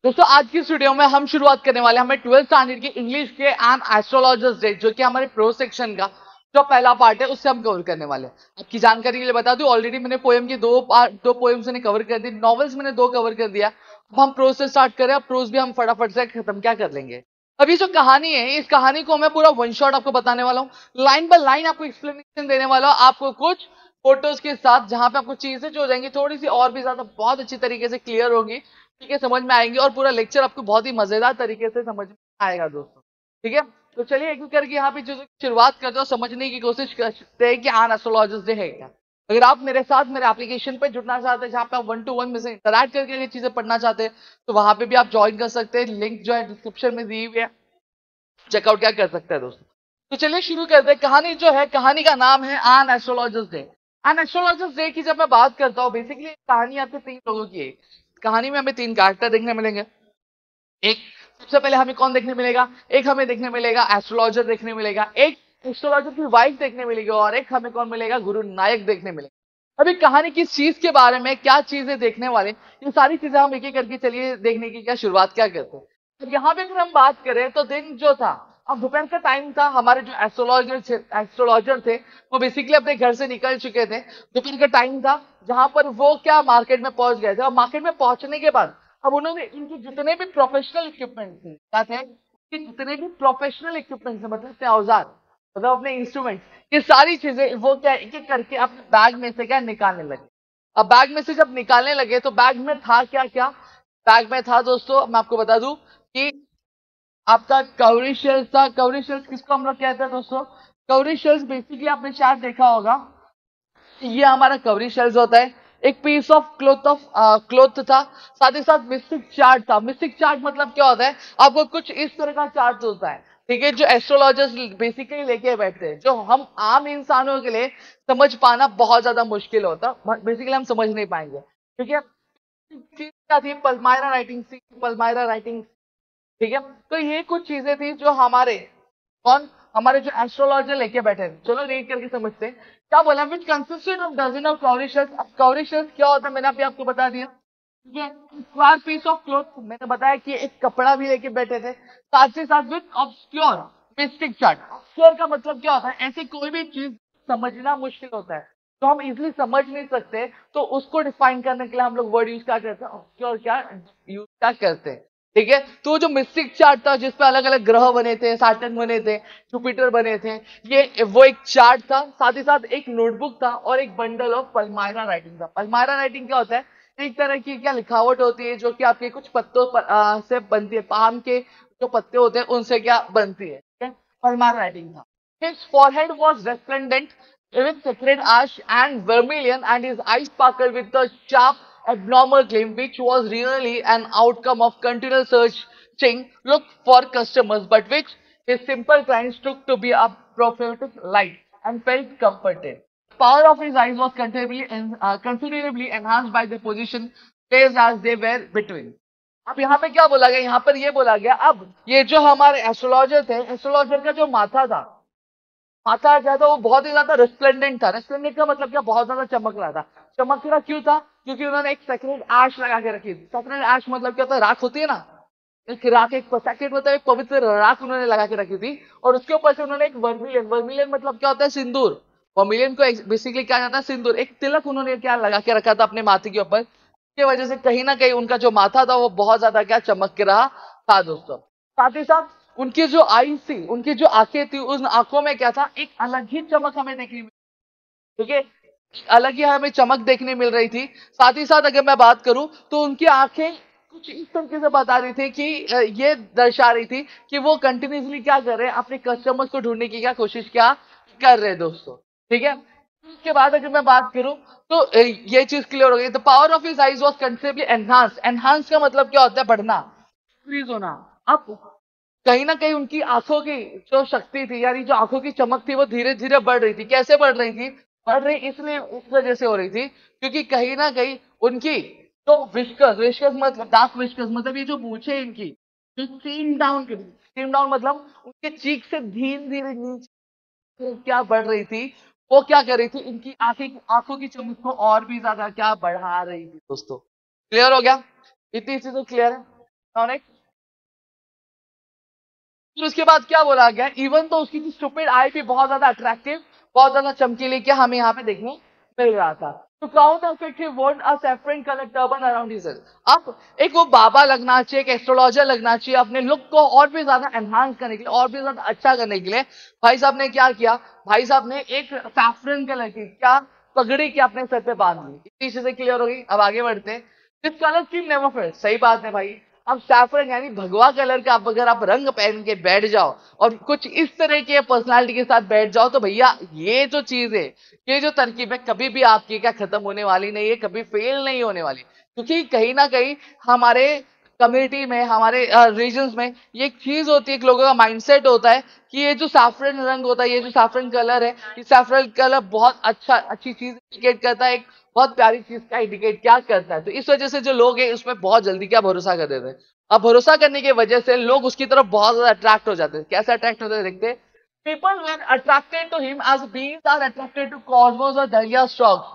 दोस्तों आज की इस वीडियो में हम शुरुआत करने वाले हैं हमें 12th स्टैंडर्ड की इंग्लिश के एंड एस्ट्रोलॉजर्स डे जो कि हमारे प्रो सेक्शन का जो पहला पार्ट है उससे हम कवर करने वाले हैं। आपकी जानकारी के लिए बता दूं ऑलरेडी मैंने पोएम की दो पोएम्स मैंने कवर कर दी, नॉवेल्स मैंने 2 कवर कर दिया। अब हम प्रोज से स्टार्ट करें। अब प्रोज भी हम फटाफट से खत्म क्या कर लेंगे। अभी जो कहानी है इस कहानी को मैं पूरा वन शॉट आपको बताने वाला हूँ, लाइन बाय लाइन आपको एक्सप्लेनेशन देने वाला हूँ, आपको कुछ फोटोज के साथ जहां पे आपको चीजें जो हो जाएंगी थोड़ी सी और भी ज्यादा बहुत अच्छी तरीके से क्लियर होगी, ठीक है, समझ में आएंगे और पूरा लेक्चर आपको बहुत ही मजेदार तरीके से समझ में आएगा दोस्तों। ठीक है, तो चलिए एक एक करके यहाँ पे जो शुरुआत करते हो समझने की कोशिश करते हैं कि आन एस्ट्रोलॉजर्स डे है क्या। अगर आप मेरे साथ मेरे एप्लीकेशन पे जुड़ना चाहते हैं जहाँ पे आप 1-to-1 में से इंटरैक्ट करके ये चीजें पढ़ना चाहते हैं तो वहां पे भी आप ज्वाइन कर सकते हैं, लिंक जो है डिस्क्रिप्शन में दी हुई है, चेकआउट क्या कर सकते हैं दोस्तों। तो चलिए शुरू करते हैं। कहानी जो है कहानी का नाम है आन एस्ट्रोलॉजर्स डे। आन एस्ट्रोलॉजर्स डे की जब मैं बात करता हूँ बेसिकली कहानी आपके 3 लोगों की है। कहानी में हमें 3 कैरेक्टर देखने मिलेंगे। एक सबसे पहले हमें कौन देखने मिलेगा, एक हमें देखने मिलेगा एस्ट्रोलॉजर देखने मिलेगा, एक एस्ट्रोलॉजर की वाइफ देखने मिलेगी और एक हमें कौन मिलेगा, गुरु नायक देखने मिलेगा। अभी कहानी किस चीज के बारे में क्या चीजें देखने वाले, ये सारी चीजें हम एक एक करके चलिए देखने की क्या शुरुआत क्या करते हैं। तो यहाँ पे अगर हम बात करें तो दिन जो था, अब दोपहर का टाइम था, हमारे जो एस्ट्रोलॉजर थे वो बेसिकली अपने घर से निकल चुके थे। दोपहर का टाइम था जहां पर वो क्या मार्केट में पहुंच गए थे और मार्केट में पहुंचने के बाद अब उन्होंने इनके जितने भी प्रोफेशनल इक्विपमेंट थे क्या थे, कि जितने भी प्रोफेशनल इक्विपमेंट थे मतलब अपने औजार मतलब अपने इंस्ट्रूमेंट, ये सारी चीजें वो क्या एक एक करके अपने बैग में से क्या निकालने लगे। अब बैग में से जब निकालने लगे तो बैग में था क्या क्या, बैग में था दोस्तों मैं आपको बता दूं कि आपका कवरी शेल्स था। कवरी शेल्स किसको हम लोग कहते हैं दोस्तों, कवरी शेल्स बेसिकली आपने शायद देखा होगा, ये हमारा कवरी शेल्स होता है। एक पीस ऑफ क्लोथ था, साथ ही साथ मिस्टिक चार्ट था। मिस्टिक चार्ट मतलब क्या होता है, आपको कुछ इस तरह का चार्ट होता है, ठीक है, जो एस्ट्रोलॉजर्स बेसिकली लेके बैठते हैं, जो हम आम इंसानों के लिए समझ पाना बहुत ज्यादा मुश्किल होता, बेसिकली हम समझ नहीं पाएंगे। ठीक है, चीज क्या थी, पल्मायरा राइटिंग सी, पल्मायरा राइटिंग, ठीक है। तो ये कुछ चीजें थी जो हमारे कौन, हमारे जो एस्ट्रोलॉजर लेके बैठे थे। चलो रीड करके समझते हैं क्या बोला, which consisted of dozen of cowrie shells. अब कवरी शेल्स क्या होता है मैंने अभी आपको बता दिया, ठीक है। स्क्वायर पीस ऑफ क्लॉथ मैंने बताया कि एक कपड़ा भी लेके बैठे थे, साथ ही साथ with obscure mistake chart. Obscure का मतलब क्या होता है, ऐसी कोई भी चीज समझना मुश्किल होता है तो हम इजिली समझ नहीं सकते, तो उसको डिफाइन करने के लिए हम लोग वर्ड यूज क्या करते हैं, ऑब्सक्योर क्या यूज क्या करते हैं, ठीक है। तो जो मिस्टिक चार्ट था जिसपे अलग अलग ग्रह बने थे, सैटर्न बने थे, जुपिटर बने थे, ये वो एक चार्ट था, साथ ही साथ एक नोटबुक था और एक बंडल ऑफ पल्मायरा राइटिंग था। पल्मायरा राइटिंग क्या होता है, एक तरह की क्या लिखावट होती है जो कि आपके कुछ पत्तों से बनती है, पाम के जो पत्ते होते हैं उनसे क्या बनती है, ठीक है। पल्मायरा राइटिंग था। His forehead was resplendent with sacred ash and vermilion, and his eyes sparkled with a sharp, abnormal gleam, which was really an outcome of continual searching look for customers, but which his simple clients took to be a prophetic light and felt comforted. Power of his eyes was considerably enhanced by the position placed as they were between. अब यहाँ पे क्या बोला गया, यहाँ पर ये बोला गया, अब ये जो हमारे एस्ट्रोलॉजर थे, एस्ट्रोलॉजर का जो माथा था, माथा क्या था, वो बहुत ही ज्यादा रेस्प्लेंडेंट था। रेस्प्लेंडेंट का मतलब क्या, बहुत ज्यादा चमक रहा था। चमक रहा क्यों था, क्योंकि उन्होंने एक सेक्रेड ऐश लगा के रखी थी। सेक्रेड ऐश मतलब क्या होता है, राख होती है ना, एक राख, एक सेक्रेड मतलब एक पवित्र राख उन्होंने लगा के रखी थी। और उसके ऊपर से उन्होंने एक वर्मिलियन, वर्मिलियन मतलब क्या होता है, सिंदूर। वर्मिलियन को बेसिकली क्या जाता है, सिंदूर, एक तिलक उन्होंने क्या लगा के रखा था अपने माथे के ऊपर, की वजह से कहीं ना कहीं उनका जो माथा था वो बहुत ज्यादा क्या चमक के रहा था दोस्तों। साथ ही साथ उनकी जो आई थी, उनकी जो आंखें थी, उन आंखों में क्या था, एक अलग ही चमक हमें देखने मिली, ठीक है, अलग ही हमें चमक देखने मिल रही थी। साथ ही साथ अगर मैं बात करूं तो उनकी आंखें कुछ इस तरीके से बता रही थी कि ये दर्शा रही थी कि वो कंटिन्यूसली क्या कर रहे हैं, अपने कस्टमर्स को ढूंढने की क्या कोशिश क्या कर रहे हैं दोस्तों, ठीक है। उसके बाद अगर मैं बात करूं तो ये चीज क्लियर हो गई। The power of his eyes was considerably enhance. Enhance का मतलब क्या होता है, बढ़ना, इंक्रीज होना। अब कहीं ना कहीं उनकी आंखों की जो शक्ति थी, यानी जो आंखों की चमक थी, वो धीरे धीरे बढ़ रही थी। कैसे बढ़ रही थी, बढ़ रही इसलिए इस वजह से हो रही थी क्योंकि कहीं ना कहीं उनकी जो विस्कस, विस्कस मतलब डार्क विस्कस मतलब ये जो मूछें इनकी जो स्ट्रीम डाउन, स्ट्रीम डाउन मतलब उनके चीक से धीरे धीरे नीचे क्या बढ़ रही थी, वो क्या कर रही थी, इनकी आंखों की चमक को और भी ज्यादा क्या बढ़ा रही थी दोस्तों। क्लियर हो गया, इतनी चीजें क्लियर है। नेक्स्ट, फिर उसके बाद क्या बोला गया, इवन तो उसकी स्टूपिड आई भी बहुत ज्यादा अट्रैक्टिव, बहुत ज्यादा चमकीली क्या हमें यहाँ पे देखने मिल रहा था। तो count effective vote a saffron colour turban around his head. अब एक वो बाबा लगना चाहिए, एक एस्ट्रोलॉजर लगना चाहिए, अपने लुक को और भी ज्यादा एनहांस करने के लिए, और भी ज्यादा अच्छा करने के लिए भाई साहब ने क्या किया, भाई साहब ने एक सैफरन कलर की क्या पगड़ी की अपने सर पे बांध ली। इतनी चीजें क्लियर हो गई। अब आगे बढ़ते हैं। This colour scheme never failed, सही बात है भाई। अब सैफरन यानी भगवा कलर का अगर आप रंग पहन के बैठ जाओ और कुछ इस तरह के पर्सनालिटी के साथ बैठ जाओ तो भैया ये जो चीज है, ये जो तरकीब है, कभी भी आपकी क्या खत्म होने वाली नहीं है, कभी फेल नहीं होने वाली। क्योंकि कहीं ना कहीं हमारे कम्युनिटी में, हमारे रीजन्स में ये एक चीज होती है, एक लोगों का माइंडसेट होता है कि ये जो सैफरन रंग होता है, ये जो सैफरन कलर है, ये सैफरन कलर बहुत अच्छी चीज इंडिकेट करता है, एक बहुत प्यारी चीज का इंडिकेट क्या करता है। तो इस वजह से जो लोग हैं उसमें बहुत जल्दी क्या भरोसा कर देते हैं। अब भरोसा करने की वजह से लोग उसकी तरफ बहुत ज्यादा अट्रैक्ट हो जाते हैं। कैसे अट्रैक्ट होते हैं देखते, people were attracted to him as beings are attracted to cosmos और दलिया स्टॉक्स।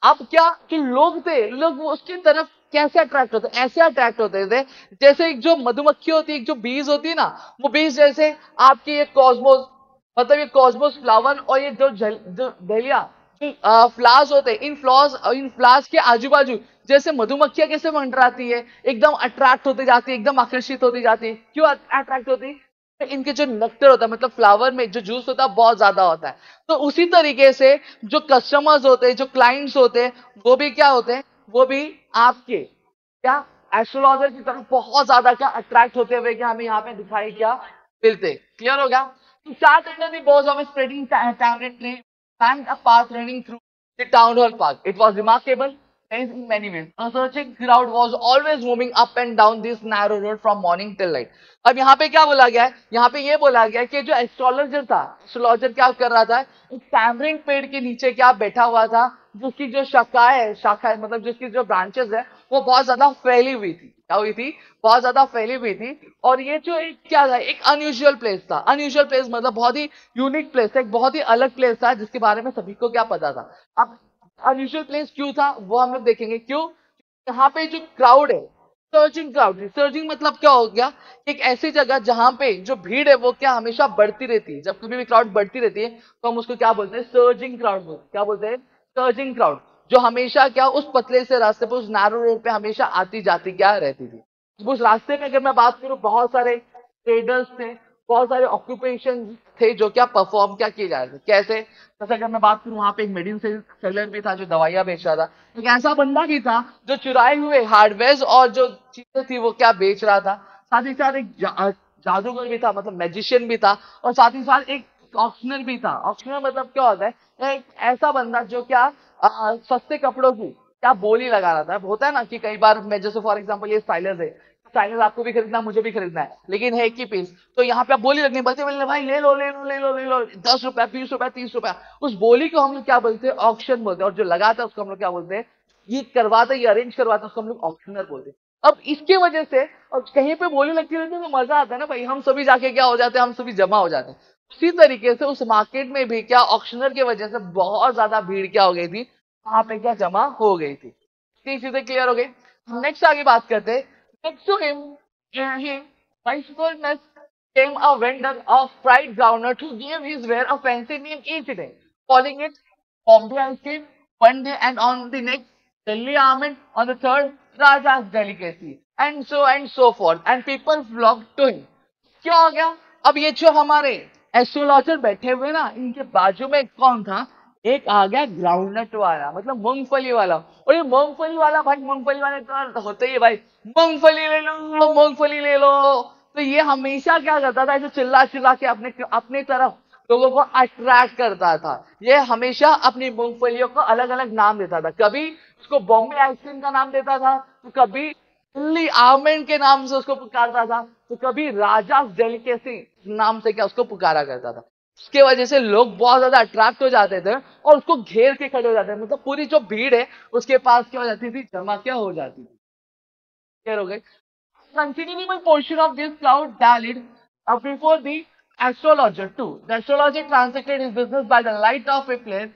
अब क्या कि लोग थे, लोग उसकी तरफ कैसे अट्रैक्ट होते, ऐसे अट्रैक्ट होते थे जैसे एक जो मधुमक्खी होती है, एक जो बीज होती है ना, वो बीज जैसे आपकी ये कॉस्मोस, मतलब ये कॉस्मोस फ्लावर और ये जो डेलिया फ्लावर्स होते हैं, इन फ्लावर्स के आजू बाजू जैसे मधुमक्खियां कैसे मंडराती है, एकदम अट्रैक्ट होती जाती है, एकदम आकर्षित होती जाती है। क्यों अट्रैक्ट होती है? इनके जो नेक्टर होता है, मतलब फ्लावर में जो जूस होता है बहुत ज्यादा होता है। तो उसी तरीके से जो कस्टमर्स होते हैं, जो क्लाइंट्स होते हैं, वो भी क्या होते हैं, वो भी आपके क्या एस्ट्रोलॉजर की तरफ बहुत ज्यादा क्या अट्रैक्ट होते हुए क्या हमें यहाँ पे दिखाई क्या मिलते। क्लियर हो गया? To start under the boughs of a spreading tamarind tree, and a path running through the town hall park. It was remarkable in many ways. A searching crowd was always moving up and down this narrow road from morning till night. अब यहाँ पे क्या बोला गया है, यहाँ पे ये बोला गया है कि जो एस्ट्रोलॉजर था, एस्ट्रोलॉजर क्या कर रहा था, एक टैमरिंड पेड़ के नीचे क्या बैठा हुआ था, जिसकी जो शाखा है, मतलब जिसकी जो ब्रांचेस है वो बहुत ज्यादा फैली हुई थी। क्या हुई थी? बहुत ज्यादा फैली हुई थी। और ये जो एक क्या था, एक अनयूजुअल प्लेस था। अनयूजुअल प्लेस मतलब बहुत ही यूनिक प्लेस था, एक बहुत ही अलग प्लेस था जिसके बारे में सभी को क्या पता था। अब अनयूजुअल प्लेस क्यों था वो हम लोग देखेंगे। क्यों? यहाँ पे जो क्राउड है, सर्जिंग क्राउड, सर्जिंग मतलब क्या हो गया, एक ऐसी जगह जहां पे जो भीड़ है वो क्या हमेशा बढ़ती रहती है। जब कभी भी क्राउड बढ़ती रहती है तो हम उसको क्या बोलते हैं, सर्जिंग क्राउड बोलते हैं। क्या बोलते हैं? Surging crowd. जो हमेशा क्या उस पतले से रास्ते पे, उस नैरो रोड पे हमेशा आती जाती क्या रहती थी। उस रास्ते में अगर मैं बात करूं, बहुत सारे ट्रेडर्स थे, बहुत सारे ऑक्यूपेशन थे जो क्या परफॉर्म क्या किए जा रहे थे। कैसे? जैसे अगर मैं बात करूं, वहां पे एक मेडिसिन सेलर भी था जो दवाइयां बेच रहा था। एक ऐसा बंदा भी था जो चुराए हुए हार्डवेयर और जो चीजें थी वो क्या बेच रहा था। साथ ही साथ एक जादूगर भी था, मतलब मैजिशियन भी था। और साथ ही साथ एक ऑक्शनर भी था। ऑक्शनर मतलब क्या होता है, एक ऐसा बंदा जो क्या सस्ते कपड़ों की क्या बोली लगा रहा था। होता है ना कि कई बार, मैं जैसे फॉर एग्जांपल ये स्टाइलर्स है, स्टाइलर्स आपको भी खरीदना, मुझे भी खरीदना है, लेकिन है एक ही पीस। तो यहाँ पे आप बोली लगनी बोलते बोलते भाई ले लो ले लो ले लो ले लो, 10 रुपया 20 रुपया 30 रुपया। उस बोली को हम लोग क्या बोलते हैं? ऑक्शन बोलते हैं। और जो लगाता है उसको हम लोग क्या बोलते हैं? ये करवाता है, ये अरेंज करवाता है, उसको हम लोग ऑक्शनर बोलते हैं। अब इसके वजह से, और कहीं पे बोली लगती रहती है तो मजा आता है ना भाई, हम सभी जाके क्या हो जाते हैं, हम सभी जमा हो जाते हैं। उसी तरीके से उस मार्केट में भी क्या ऑक्शनर की वजह से बहुत ज्यादा भीड़ क्या हो गई थी, वहां पे क्या जमा हो गई थी। तीन चीजें क्लियर हो गई। नेक्स्ट आगे बात करते हैं। Next to him bicycleness came a vendor of fried groundnut who gave his wear a fancy name each day, calling it Bombay ice cream one day, and on the next Delhi almond, on the third Raja's delicacy, and so forth, and people flocked to him. क्या हो गया? अब ये जो हमारे astrologer बैठे हुए ना, इनके बाजू में कौन था? एक आ गया ग्राउंडनट वाला, मतलब मूंगफली वाला। और ये मूंगफली वाला भाई, मूंगफली वाले तो होते ही भाई, मूंगफली ले लो मूंगफली ले लो। तो ये हमेशा क्या करता था, ऐसे चिल्ला चिल्ला के अपने अपनी तरफ लोगों को अट्रैक्ट करता था। ये हमेशा अपनी मूंगफलियों को अलग अलग नाम देता था। कभी उसको बॉम्बे आइसक्रीम का नाम देता था, तो कभी दिल्ली आलमंड के नाम से उसको पुकारता था, तो कभी राजा डेलिकेसी नाम से क्या उसको पुकारा करता था। उसके वजह से लोग बहुत ज्यादा अट्रैक्ट हो जाते थे और उसको घेर के खड़े हो जाते थे। मतलब पूरी जो भीड़ है उसके पास क्या हो जाती थी, जमा क्या हो जाती थी। क्लियर हो गई? Considerable portion of this cloud dallied before the astrologer too. The astrologer transacted his business by the light of a flare,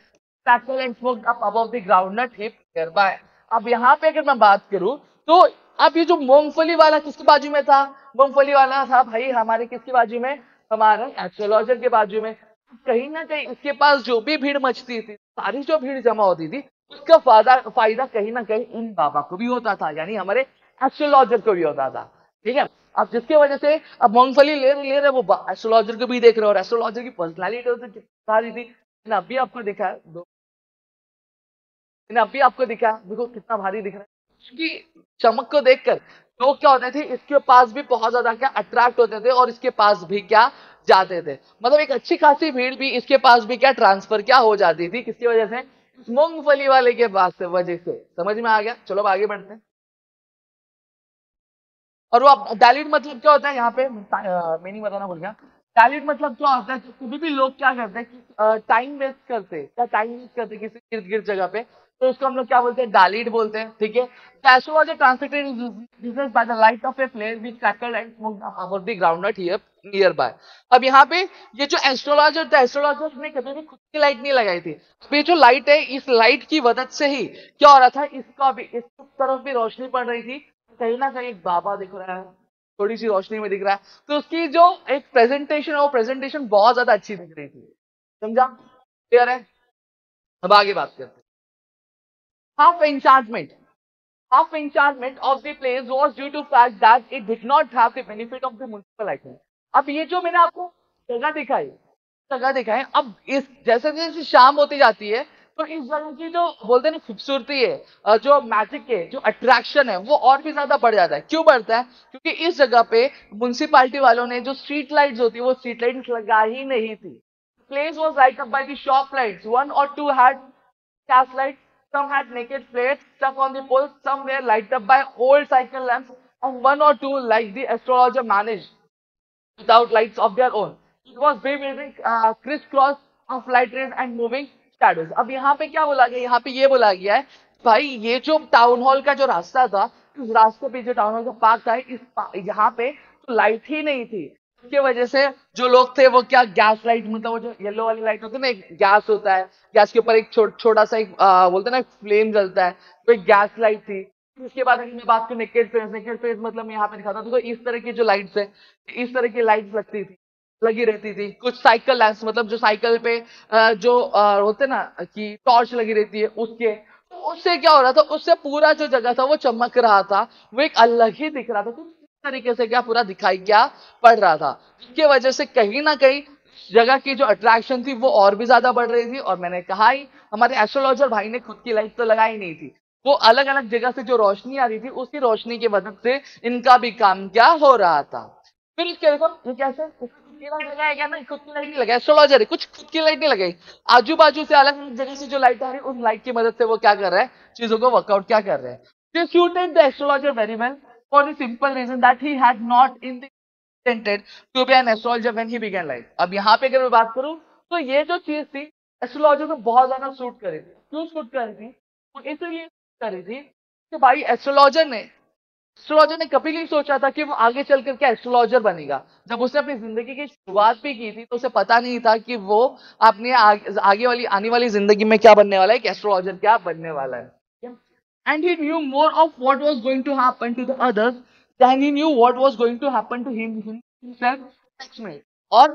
crackled and smoked up above the groundnut heap nearby. अब यहाँ पे अगर मैं बात करूं तो अब ये जो मूंगफली वाला किसके बाजू में था? मूंगफली वाला था भाई हमारे किसके बाजू में? हमारे एस्ट्रोलॉजर के बाजू में। कहीं ना कहीं इसके पास जो भी भीड़ मचती थी, सारी जो भीड़ जमा होती थी, उसका फायदा कहीं ना कहीं इन बाबा को भी होता था, यानी हमारे एस्ट्रोलॉजर को भी होता था। ठीक है, अब जिसकी वजह से अब मूंगफली ले रहे वो एस्ट्रोलॉजर को भी देख रहे, और एस्ट्रोलॉजर की पर्सनैलिटी तो कितनी सारी थी। मैंने अभी आपको दिखा है मैंने अभी आपको दिखा है, देखो कितना भारी दिख रहा है। उसकी चमक को देखकर लोग क्या होते थे, इसके पास भी बहुत ज्यादा क्या अट्रैक्ट होते थे, और इसके पास भी क्या जाते थे। मतलब एक अच्छी खासी भीड़ भी इसके पास भी क्या ट्रांसफर क्या हो जाती थी, किसकी वजह से? मूंगफली वाले के पास से वजह से। समझ में आ गया? चलो अब आगे बढ़ते हैं। और वो अब डायल्यूट मतलब क्या होता है यहाँ पे, मीनिंग बताना भूल गया। डायल्यूट मतलब क्या होता है, कभी भी लोग क्या करते हैं कि टाइम वेस्ट करते हैं, क्या टाइम वेस्ट करते हैं किसी इर्द गिर्द जगह पे, तो उसको हम लोग क्या बोलते हैं? डायल्यूट बोलते हैं। ठीक है, astrology transmitted by the light of a flare which crackled and smoked about the ground here nearby. अब यहाँ पे ये जो एस्ट्रोलॉजर था, एस्ट्रोलॉजर ने कभी भी खुद की लाइट नहीं लगाई थी। अब ये जो लाइट है, इस लाइट की मदद से ही क्या हो रहा था, इसका भी इस तरफ भी रोशनी पड़ रही थी। कहीं ना कहीं एक बाबा दिख रहा है, थोड़ी सी रोशनी में दिख रहा है, तो उसकी जो एक प्रेजेंटेशन है, वो प्रेजेंटेशन बहुत ज्यादा अच्छी दिख रही थी। समझा? क्लियर है? अब आगे बात करते हैं। Half enchantment. Half enchantment of the place was due to fact that it did not have the benefit of the municipal license. अब ये जो मैंने आपको जगह दिखाई, अब इस जैसे जैसे शाम होती जाती है, तो इस जगह की जो बोलते हैं ना खूबसूरती है, जो मैजिक है, जो अट्रैक्शन है, वो और भी ज्यादा बढ़ जाता है। क्यों बढ़ता है? क्योंकि इस जगह पे म्युनिसिपालिटी वालों ने जो स्ट्रीट लाइट्स होती है, वो स्ट्रीट लाइट्स लगा ही नहीं थी। Place was lit up by the shop lights, one or two had gas lights, some had naked plates stuck on the poles, some were lighted up by old cycle lamps, and one or two, like the astrologer, managed without lights of their own. It was bewildering crisscross of light rays and moving shadows. अब यहाँ पे क्या बोला गया? यहाँ पे ये बोला गया है भाई, ये जो टाउन हॉल का जो रास्ता था, उस रास्ते पे जो टाउन हॉल का पार्क था, यहाँ पे तो लाइट ही नहीं थी। इसके वजह से जो लोग थे वो क्या, गैस लाइट, मतलब वो जो येलो वाली लाइट होती है ना, एक गैस होता है, गैस के ऊपर एक छोटा सा एक बोलते हैं ना फ्लेम जलता है, वो एक गैस लाइट थी। उसके बाद अगर मैं बात करूं नेकेड फेस मतलब मैं यहाँ पे दिखाता हूँ, तो इस तरह की जो लाइट्स है, इस तरह की लाइट्स लगी रहती थी। कुछ साइकिल लैंप्स, मतलब जो साइकिल पे जो होते ना कि टॉर्च लगी रहती है, उसके, तो उससे क्या हो रहा था, उससे पूरा जो जगह था वो चमक रहा था, वो एक अलग ही दिख रहा था। तो इस तरीके से क्या पूरा दिखाई क्या पड़ रहा था, जिसकी वजह से कहीं ना कहीं जगह की जो अट्रैक्शन थी वो और भी ज्यादा बढ़ रही थी। और मैंने कहा ही, हमारे एस्ट्रोलॉजर भाई ने खुद की लाइट तो लगाई नहीं थी, वो अलग अलग जगह से जो रोशनी आ रही थी, उसी रोशनी की मदद से इनका भी काम क्या हो रहा था। फिर इसके देखो ये कैसे, खुद की लाइट लगाया गया ना, खुद की लाइट नहीं लगाया, एस्ट्रोलॉजर है, कुछ खुद की लाइट नहीं लगाई, आजू बाजू से अलग अलग जगह से जो लाइट आ रही है, उस लाइट की मदद से वो क्या कर रहा है, चीजों को वर्कआउट क्या कर रहे हैं। This suited the astrologer very well for the simple reason that he had not intended to be an astrologer when he began life. अब यहाँ पे अगर मैं बात करूं, तो ये जो चीज थी एस्ट्रोलॉजर को बहुत ज्यादा सूट करी थी। क्यों सूट करी थी? वो इसलिए करी थी कि भाई एस्ट्रोलॉजर ने कभी नहीं सोचा था कि वो आगे चल करके एस्ट्रोलॉजर बनेगा। जब उसने अपनी जिंदगी की शुरुआत भी की थी, तो उसे पता नहीं था कि वो अपने आगे वाली आने वाली जिंदगी में क्या बनने वाला है, कि एस्ट्रोलॉजर क्या बनने वाला है। And he knew more of what was going to happen to the others than he knew what was going to happen to himself next minute. और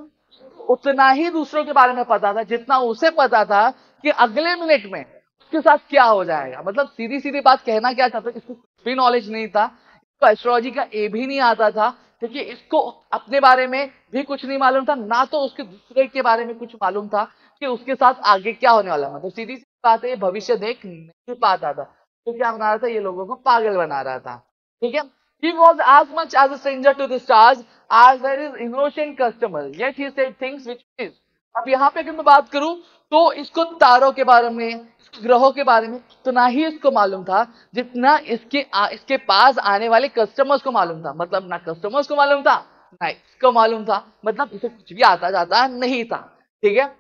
उतना ही दूसरों के बारे में पता था जितना उसे पता था कि अगले मिनट में उसके साथ क्या हो जाएगा। मतलब सीधी सीधी बात कहना क्या चाहता, इसको कुछ भी नॉलेज नहीं था, इसको एस्ट्रोलॉजी का ए भी नहीं आता था, क्योंकि इसको अपने बारे में भी कुछ नहीं मालूम था, ना तो उसके दूसरे के बारे में कुछ मालूम था कि उसके साथ आगे क्या होने वाला। मतलब सीधी सी बात है, भविष्य देख नहीं पाता था। तो क्या बना रहा था, ये लोगों को पागल बना रहा था। ठीक है, he was as much as a stranger to the stars as there is innocent customer, yet he said things which is। अब यहाँ पे अगर मैं बात करूं, तो इसको तारों के बारे में, ग्रहों के बारे में उतना ही इसको मालूम था जितना इसके पास आने वाले कस्टमर्स को मालूम था। मतलब ना कस्टमर्स को मालूम था, ना इसको मालूम था, मतलब इसे कुछ भी आता जाता नहीं था। ठीक है,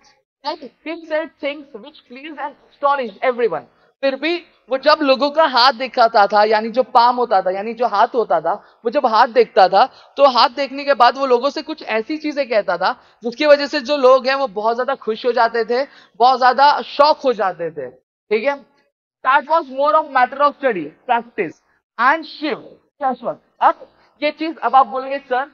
and he said things which pleased and astonished everyone। फिर भी वो जब लोगों का हाथ दिखाता था, यानी जो पाम होता था, यानी जो हाथ होता था, वो जब हाथ देखता था, तो हाथ देखने के बाद वो लोगों से कुछ ऐसी चीजें कहता था जिसकी वजह से जो लोग हैं वो बहुत ज्यादा खुश हो जाते थे, बहुत ज्यादा शौक हो जाते थे। ठीक है, that was more of matter of study, practice and Shiv Guess what? अब ये चीज अब आप बोलोगे सर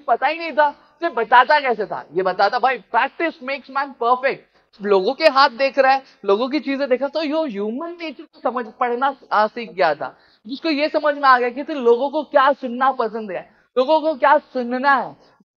पता ही नहीं था, तो बताता कैसे था? ये बताता भाई प्रैक्टिस मेक्स मैन परफेक्ट। लोगों के हाथ देख रहा है, लोगों की चीजें देखा, तो यो ह्यूमन नेचर को समझ पढ़ना सीख गया था। जिसको ये समझ में आ गया कि लोगों को क्या सुनना पसंद है, लोगों को क्या सुनना है,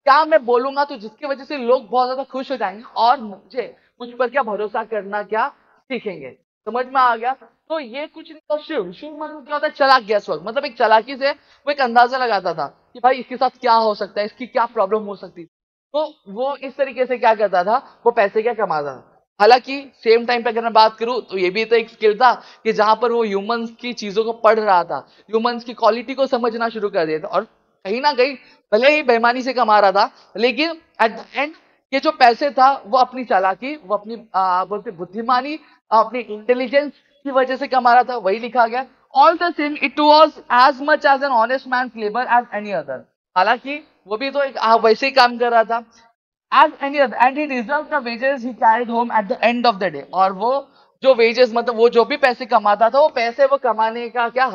क्या मैं बोलूंगा तो जिसकी वजह से लोग बहुत ज्यादा खुश हो जाएंगे और मुझ पर क्या भरोसा करना क्या सीखेंगे। समझ में आ गया? तो ये कुछ नहीं था। शिव शिव मतलब क्या होता है? चालाक गैस वर्क, मतलब एक चालाकी से वो एक अंदाजा लगाता था कि भाई इसके साथ क्या हो सकता है, इसकी क्या प्रॉब्लम हो सकती है। तो वो इस तरीके से क्या करता था, वो पैसे क्या कमाता था। हालांकि सेम टाइम पे अगर मैं बात करूं तो ये भी तो एक स्किल था कि जहां पर वो ह्यूमंस की चीजों को पढ़ रहा था, ह्यूमंस की क्वालिटी को समझना शुरू कर दिया था, और कहीं ना कहीं भले ही बेईमानी से कमा रहा था, लेकिन एट द एंड ये जो पैसे था वो अपनी चालाकी, वो अपनी बोलते बुद्धिमानी, अपनी इंटेलिजेंस की वजह से कमा रहा था। वही लिखा गया, all the same it was as much as an honest man labour as any other. हालांकि वो भी तो एक वैसे ही काम कर रहा था as any other, and he deserve the wages he carried home at the end of the day. और वो जो वेजेस मतलब वो जो भी पैसे कमाता था, वो पैसे वो कमाने का क्या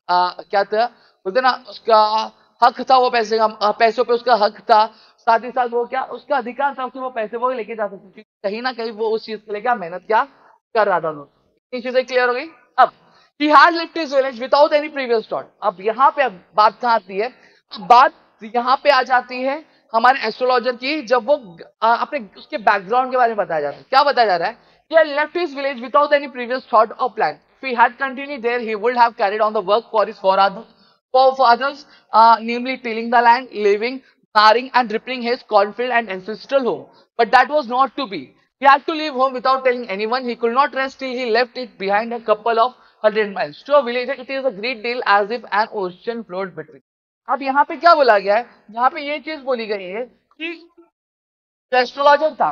क्या था बोलते ना, उसका हक था। वो पैसे का पैसों पे उसका हक था, साथ ही साथ वो क्या उसका अधिकार था कि वो पैसे वो लेके जा सकते, क्योंकि कहीं ना कहीं वो उस चीज के लिए क्या मेहनत क्या कर रहा था। ये चीजें क्लियर हो गई। अब he had left his village without any previous thought। अब यहाँ पे अब बात कहाँ आती है? बात यहाँ पे आ जाती है हमारे एस्ट्रोलॉजर की, जब वो अपने उसके बैकग्राउंड के बारे में बताया जा रहा है। क्या बताया जा रहा है? He had left his village without any previous thought or plan. If he had continued there, he would have carried on the work for his forefathers, namely tilling the land, living, marrying, and repairing his cornfield and ancestral home. But that was not to be. He had to leave home without telling anyone. He could not rest till he left it behind a couple of 100 miles. To a villager, it is a great deal as if an ocean flowed between. अब यहाँ पे क्या बोला गया है? यहाँ पे ये चीज बोली गई है कि एस्ट्रोलॉजर था,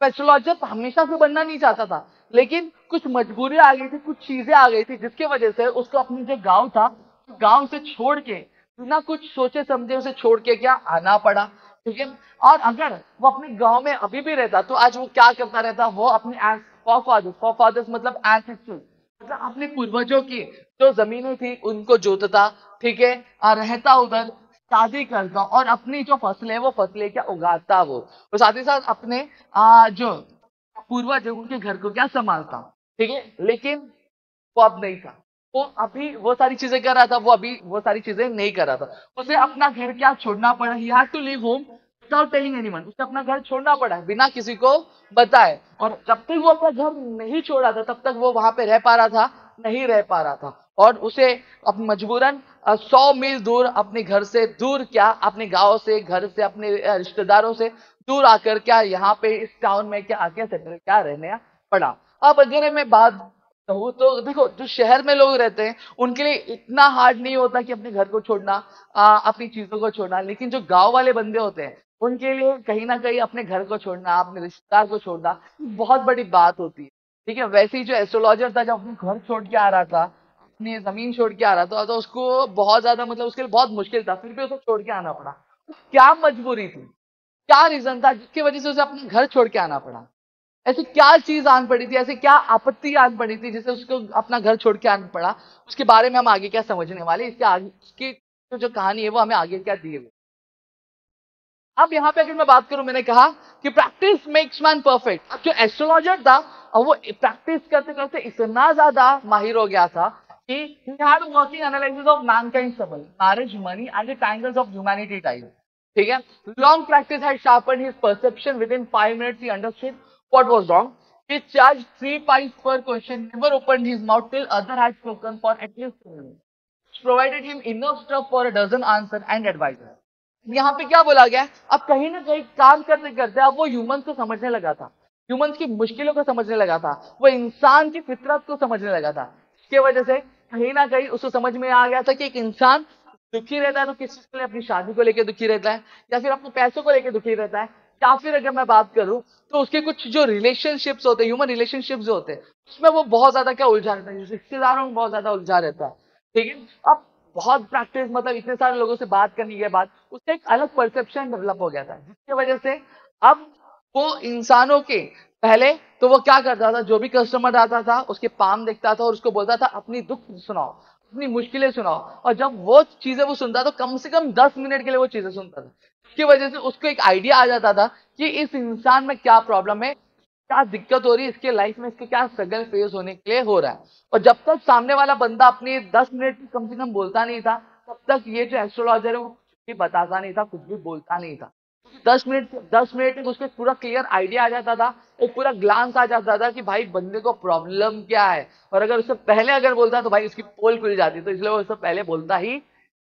एस्ट्रोलॉजर हमेशा से बनना नहीं चाहता था, लेकिन कुछ मजबूरी आ गई थी, कुछ चीजें आ गई थी जिसकी वजह से उसको अपनी जो गांव था, गांव से छोड़ के, बिना कुछ सोचे समझे उसे छोड़ के क्या आना पड़ा। ठीक है, और अगर वो अपने गांव में अभी भी रहता तो आज वो क्या करता रहता? वो अपने फॉरफादर्स मतलब एंसेस्टर्स, मतलब अपने पूर्वजों की जो जमीनें थी उनको जोतता, ठीक है, और रहता उधर, शादी करता और अपनी जो फसलें वो फसलें क्या उगाता वो, और साथ ही साथ अपने जो पूर्वज है उनके घर को क्या संभालता। ठीक है, लेकिन वो अब नहीं था। वो अभी वो सारी चीजें कर रहा था, वो अभी वो सारी चीजें नहीं कर रहा था। उसे अपना घर क्या छोड़ना पड़ा, he had to leave home without telling anyone. उसे अपना घर छोड़ना पड़ा बिना किसी को बताए, और जब तक वो अपना घर नहीं छोड़ा था तब तक वो वहां पे रह पा रहा था, नहीं रह पा रहा था। और उसे अब मजबूरन 100 मील दूर, अपने घर से दूर, क्या अपने गांव से, घर से, अपने रिश्तेदारों से दूर आकर क्या यहाँ पे इस टाउन में क्या आके सेटल क्या रहने पड़ा। अब अगर मैं बात कहूँ तो देखो, जो शहर में लोग रहते हैं उनके लिए इतना हार्ड नहीं होता कि अपने घर को छोड़ना, अपनी चीजों को छोड़ना, लेकिन जो गांव वाले बंदे होते हैं उनके लिए कहीं ना कहीं अपने घर को छोड़ना, अपने रिश्तेदार को छोड़ना बहुत बड़ी बात होती है। ठीक है, वैसे ही जो एस्ट्रोलॉजर था, जब अपने घर छोड़ के आ रहा था, अपनी जमीन छोड़ के आ रहा था, तो उसको बहुत ज्यादा मतलब उसके लिए बहुत मुश्किल था, फिर भी उसे छोड़ के आना पड़ा। क्या मजबूरी थी, क्या रीजन था जिसकी वजह से उसे अपने घर छोड़ के आना पड़ा? ऐसी क्या चीज आन पड़ी थी, ऐसी क्या आपत्ति आन पड़ी थी जिससे उसको अपना घर छोड़ के आना पड़ा? उसके बारे में हम आगे क्या समझने वाले, इसके आगे इसकी जो कहानी है वो हमें आगे क्या दी है। अब यहाँ पे अगर मैं बात करूं, मैंने कहा कि प्रैक्टिस मेक्स मैन परफेक्ट। अब जो एस्ट्रोलॉजर था, अब वो प्रैक्टिस करते करते इतना ज्यादा माहिर हो गया था कि he had working analysis of mankind struggle, marriage, money and the tangles of humanity time। ठीक है, long practice had sharpened his perception। Within 5 minutes he understood what was wrong। He charged 3 pies per question, never opened his mouth till other had spoken for at least 2 minutes, provided him enough stuff for a dozen answer and advisor। यहाँ पे क्या बोला गया? अब कहीं ना कहीं काम करते करते अब वो ह्यूमंस को समझने लगा था, ह्यूमंस की मुश्किलों को समझने लगा था, वो इंसान की फितरत को समझने लगा था। इसके वजह से कहीं ना कहीं उसको समझ में आ गया था कि एक इंसान दुखी रहता है तो किस चीज के लिए? अपनी शादी को लेकर दुखी रहता है, या फिर अपने पैसों को लेकर दुखी रहता है, या फिर अगर मैं बात करूं तो उसके कुछ जो रिलेशनशिप्स होते हैं, ह्यूमन रिलेशनशिप्स जो होते हैं, उसमें वो बहुत ज्यादा क्या उलझा रहता है, रिश्तेदारों में बहुत ज्यादा उलझा रहता है। ठीक है, अब बहुत प्रैक्टिस मतलब इतने सारे लोगों से बात करने के बाद उससे एक अलग परसेप्शन डेवलप हो गया था, जिसकी वजह से अब वो इंसानों के पहले तो वो क्या करता था, जो भी कस्टमर आता था उसके पाम देखता था और उसको बोलता था अपनी दुख सुनाओ, अपनी मुश्किलें सुनाओ। और जब वो चीजें वो सुनता तो कम से कम 10 मिनट के लिए वो चीजें सुनता था। इसकी वजह से उसको एक आइडिया आ जाता था कि इस इंसान में क्या प्रॉब्लम है, क्या दिक्कत हो रही है इसके लाइफ में, इसके क्या स्ट्रगल फेस होने के लिए हो रहा है। और जब तक सामने वाला बंदा अपनी 10 मिनट कम से कम बोलता नहीं था, तब तक ये जो एस्ट्रोलॉजर है वो कुछ भी बताता नहीं था, कुछ भी बोलता नहीं था। 10 मिनट में उसको पूरा क्लियर आइडिया आ जाता था, एक पूरा ग्लांस आ जाता था कि भाई बंदे को प्रॉब्लम क्या है। और अगर उससे पहले अगर बोलता तो भाई उसकी पोल खुल जाती, तो इसलिए वो उससे पहले बोलता ही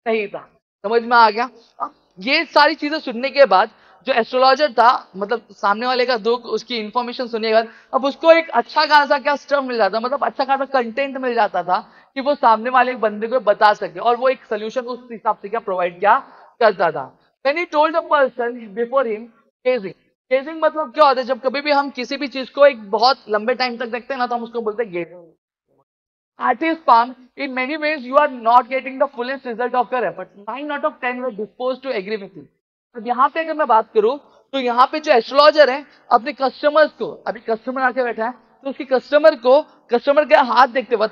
नहीं था। समझ में आ गया। अब ये सारी चीजें सुनने के बाद जो एस्ट्रोलॉजर था, मतलब सामने वाले का दुख, उसकी इंफॉर्मेशन सुनने के बाद अब उसको एक अच्छा खासा क्या स्टफ मिल जाता, मतलब अच्छा खासा कंटेंट मिल जाता था कि वो सामने वाले बंदे को बता सके, और वो एक सोल्यूशन उस हिसाब से क्या प्रोवाइड क्या करता था। When he told the person before him, gazing, gazing मतलब क्या होता है, जब कभी भी हम किसी भी चीज को एक बहुत लंबे टाइम तक देखते हैं ना, तो हम उसको बोलते हैं gazing. At his palm, in many ways, you are not getting the fullest result of your effort. 9 out of 10 were disposed to agree with you. अब यहाँ पे अगर मैं बात करूं, तो यहाँ पे जो एस्ट्रोलॉजर है अपने कस्टमर्स को, अभी कस्टमर आके बैठा है, तो उसकी कस्टमर के हाथ देखते हुए,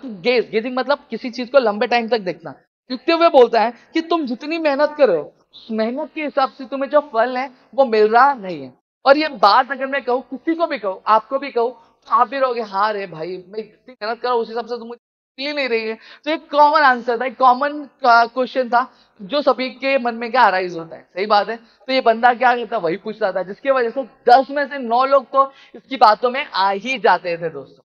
गेजिंग मतलब किसी चीज को लंबे टाइम तक देखना, देखते हुए बोलता है कि तुम जितनी मेहनत कर रहे हो, उस मेहनत के हिसाब से तुम्हें जो फल है वो मिल रहा नहीं है। और ये बात अगर मैं कहूँ, किसी को भी कहूँ, आपको भी कहूँ, तो आप भी रहोगे हाँ रे भाई, मैं जितनी मेहनत कर रहा हूँ उस हिसाब से तुम मिल नहीं रही है। तो एक कॉमन आंसर था, एक कॉमन क्वेश्चन था, जो सभी के मन में क्या अराइज होता है, सही बात है। तो ये बंदा क्या करता, वही पूछता था, जिसकी वजह से 10 में से 9 लोग तो इसकी बातों में आ ही जाते थे दोस्तों।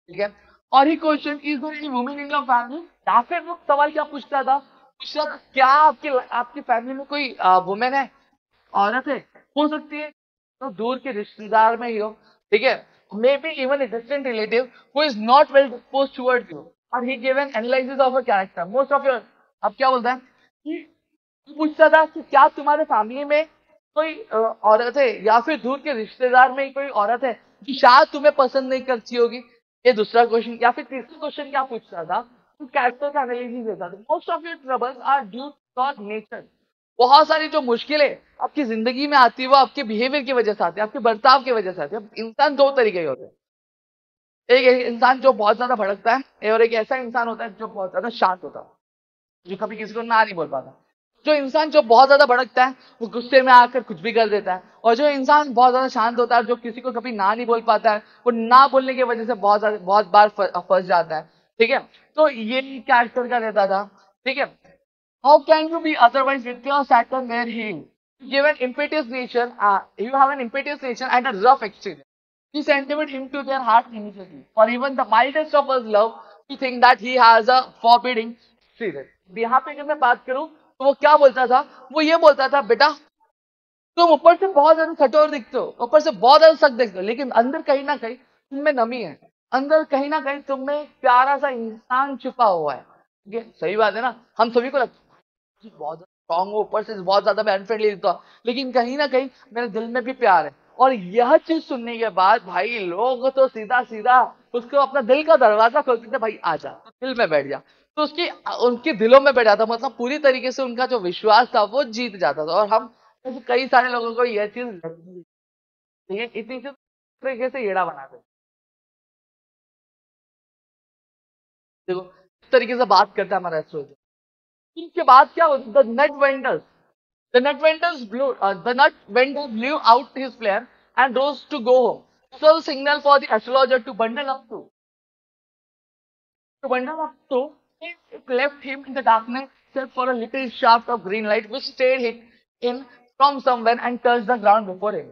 ठीक है। और he question, is there any women in your family, या फिर वो सवाल क्या पूछता था क्या आपकी आपकी फैमिली में कोई वुमेन है, औरत है, हो सकती है तो दूर के रिश्तेदार में ही हो, ठीक है, may be even a distant relative who is not well dispose towards you, और he give an analysis of a character most of your. अब क्या बोलता है कि पूछता था कि क्या तुम्हारे फैमिली में कोई औरत है, या फिर दूर के रिश्तेदार में कोई औरत है जो शायद तुम्हें पसंद नहीं करती होगी। ये दूसरा क्वेश्चन। या फिर तीसरा क्वेश्चन क्या पूछता था, कैरेक्टर का एनालिसिस देता था। Most of your troubles are due to nature. बहुत सारी जो मुश्किलें आपकी जिंदगी में आती है वो आपके बिहेवियर की वजह से आती है, आपके बर्ताव की वजह से आती है। अब इंसान दो तरीके के होते हैं, एक इंसान जो बहुत ज्यादा भड़कता है, और एक ऐसा इंसान होता है जो बहुत ज्यादा शांत होता है, जो कभी किसी को ना नहीं बोल पाता। जो इंसान जो बहुत ज्यादा भड़कता है वो गुस्से में आकर कुछ भी कर देता है, और जो इंसान बहुत ज्यादा शांत होता है, जो किसी को कभी ना नहीं बोल पाता है, वो ना बोलने की वजह से बहुत बार फंस जाता है। ठीक है। तो ये कैरेक्टर का रहता था। ठीक है। How can you be otherwise with your Saturn where he give an impetuous nature, you have an impetuous nature and a rough exterior. You sentiment him to their heart immediately. For even the mildest of us love to think that he has a forbidding spirit. यहाँ पे अगर मैं बात करूं तो वो क्या बोलता था, वो ये बोलता था बेटा तुम ऊपर से बहुत ज्यादा कठोर दिखते हो, ऊपर से बहुत ज्यादा सख्त दिखते हो, लेकिन अंदर कहीं ना कहीं तुम में नमी है, अंदर कहीं ना कहीं तुम में एक प्यारा सा इंसान छुपा हुआ है। ये सही बात है ना, हम सभी को लगता है बहुत स्ट्रॉन्ग हो, ऊपर से बहुत ज्यादा मैं अनफ्रेंडली दिखता हूँ, लेकिन कहीं ना कहीं मेरे दिल में भी प्यार है। और यह चीज सुनने के बाद भाई लोग तो सीधा सीधा उसको अपना दिल का दरवाजा खोलते थे, भाई आ जा दिल में बैठ जा। तो उसकी उनके दिलों में बैठ जाता, मतलब पूरी तरीके से उनका जो विश्वास था वो जीत जाता था। और हम ऐसे कई सारे लोगों को यह चीज लगती है, इतनी सी तरीके से येड़ा बनाते हैं। देखो इस तरीके से बात करता है हमारा एस्ट्रोलॉजर। इसके बाद क्या होता, the nut vendor blew out his flare and rose to go home. So signal for the astrologer to bundle up to, it left him in the darkness except for a little shaft of green light which stayed hit in from somewhere and touched the ground before him.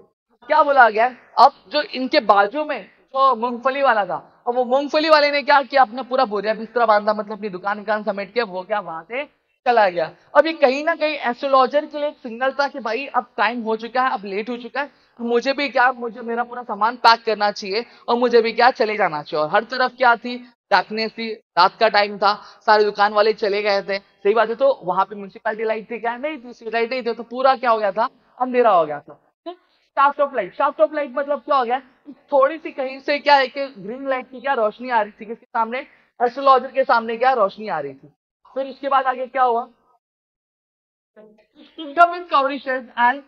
क्या बोला गया, अब जो इनके बाजू में जो मूंगफली वाला था, और वो मूंगफली वाले ने क्या किया, अपना पूरा बोरिया बिस्तरा बांधा, मतलब अपनी दुकान समेट के वो क्या वहां से चला गया। अब ये कहीं ना कहीं एस्ट्रोलॉजर के लिए एक सिग्नल था कि भाई अब टाइम हो चुका है, अब लेट हो चुका है, मुझे भी क्या, मुझे मेरा पूरा सामान पैक करना चाहिए, और मुझे भी क्या चले जाना चाहिए। और हर तरफ क्या थी, डार्कनेस थी, रात का टाइम था, सारे दुकान वाले चले गए थे, सही बात है। तो वहां पे म्यूनसिपालिटी लाइट थी क्या, नहीं थी, स्ट्रीट लाइट नहीं थी, तो पूरा क्या हो गया था, अंधेरा हो गया था। शाफ्ट ऑफ लाइट मतलब क्या हो गया, थोड़ी सी कहीं से क्या है कि ग्रीन लाइट की क्या रोशनी आ रही थी, किसके सामने, एस्ट्रोलॉजर के सामने क्या रोशनी आ रही थी। फिर इसके बाद आगे क्या हुआ, kingdom is covered and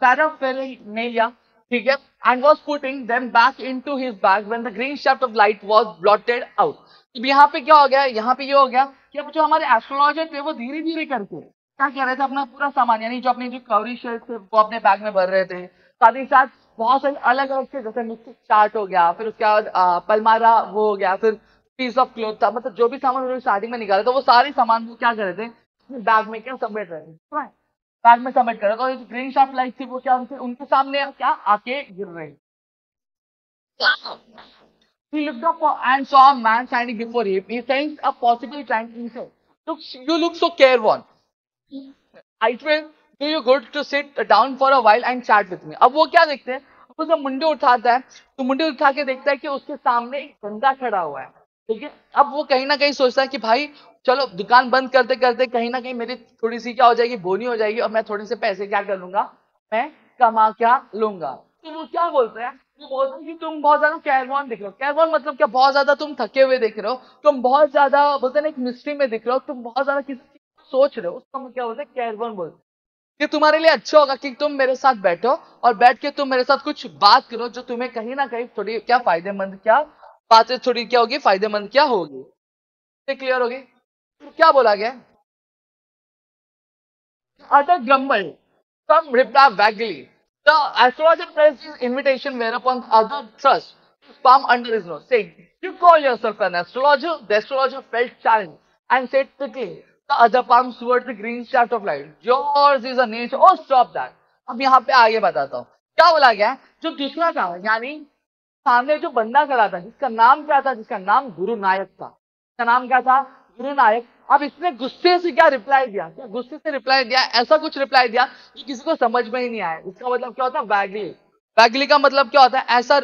paraphernalia ठीक है, and was putting them back into his bag when the green shaft of light was blotted out. अब यहाँ पे क्या हो गया, यहाँ पे ये हो गया कि अब जो हमारे एस्ट्रोलॉजर थे वो धीरे धीरे करके क्या कह रहे थे, अपना पूरा सामान यानी जो अपनी जो कवरी शेल्स थे वो अपने बैग में भर रहे थे। साथ ही साथ बहुत सारे अलग अलग से, जैसे मिस्टिक चार्ट हो गया, फिर उसके बाद पलमारा वो हो गया, फिर पीस ऑफ क्लोथ था, मतलब जो भी सामान उन्होंने स्टार्टिंग में निकाला था वो सारे सामान वो क्या कर रहे थे, बैग में क्या समेट रहे थे, बैग में समेट कर रहे थे। और ग्रीन शार्प लाइट थी वो क्या उनके सामने क्या आके गिर रहे। He looked up and saw a man standing before him. He sensed a possible time. He said, "Look, you look so careworn. I will do you good to sit down for a while and chat with me." अब वो क्या देखते हैं, वो जब मुंडे उठाता है तो मुंडे उठा के देखता है कि उसके सामने एक बंदा खड़ा हुआ है। ठीक है, अब वो कहीं ना कहीं सोचता है कि भाई चलो दुकान बंद करते करते कहीं ना कहीं मेरी थोड़ी सी क्या हो जाएगी, बोनी हो जाएगी, और मैं थोड़े से पैसे क्या कर लूंगा, मैं कमा क्या लूंगा। तो वो क्या बोलते हैं, वो बोलते हैं कि तुम बहुत ज्यादा कैरवान दिख रहे हो। कैरवान मतलब क्या, बहुत ज्यादा तुम थके हुए दिख रहे हो, तुम बहुत ज्यादा बोलते हैं ना एक मिस्ट्री में दिख रहे हो, तुम बहुत ज्यादा किसी चीज को सोच रहे हो, उसका हम क्या बोलते हैं, कैरवान बोलते हैं। कि तुम्हारे लिए अच्छा होगा कि तुम मेरे साथ बैठो और बैठ के तुम मेरे साथ कुछ बात करो जो तुम्हें कहीं ना कहीं थोड़ी क्या फायदेमंद, क्या बातें थोड़ी क्या होगी, फायदेमंद क्या होगी। क्लियर होगी। क्या बोला गया, utter grumbled. Some replied vaguely. The astrologer pressed his invitation, whereupon the other thrust his palm under his nose, saying, "You call yourself an astrologer?" The astrologer felt challenged and said quickly, the other palm towards the green shaft of light, "Yours is a nature." Oh, stop that. अब यहाँ पे आगे बताता हूँ क्या बोला गया है। जो दूसरा था यानी सामने जो बंदा खड़ा था जिसका नाम क्या था, जिसका नाम गुरु नायक था, इसका नाम क्या था, गुरु नायक। अब इसने गुस्से से क्या रिप्लाई दिया, क्या गुस्से से रिप्लाई दिया, ऐसा कुछ रिप्लाई दिया जो किसी को समझ में ही नहीं आया। इसका मतलब क्या होता है, वैगली। वैगली का मतलब क्या होता है, ऐसा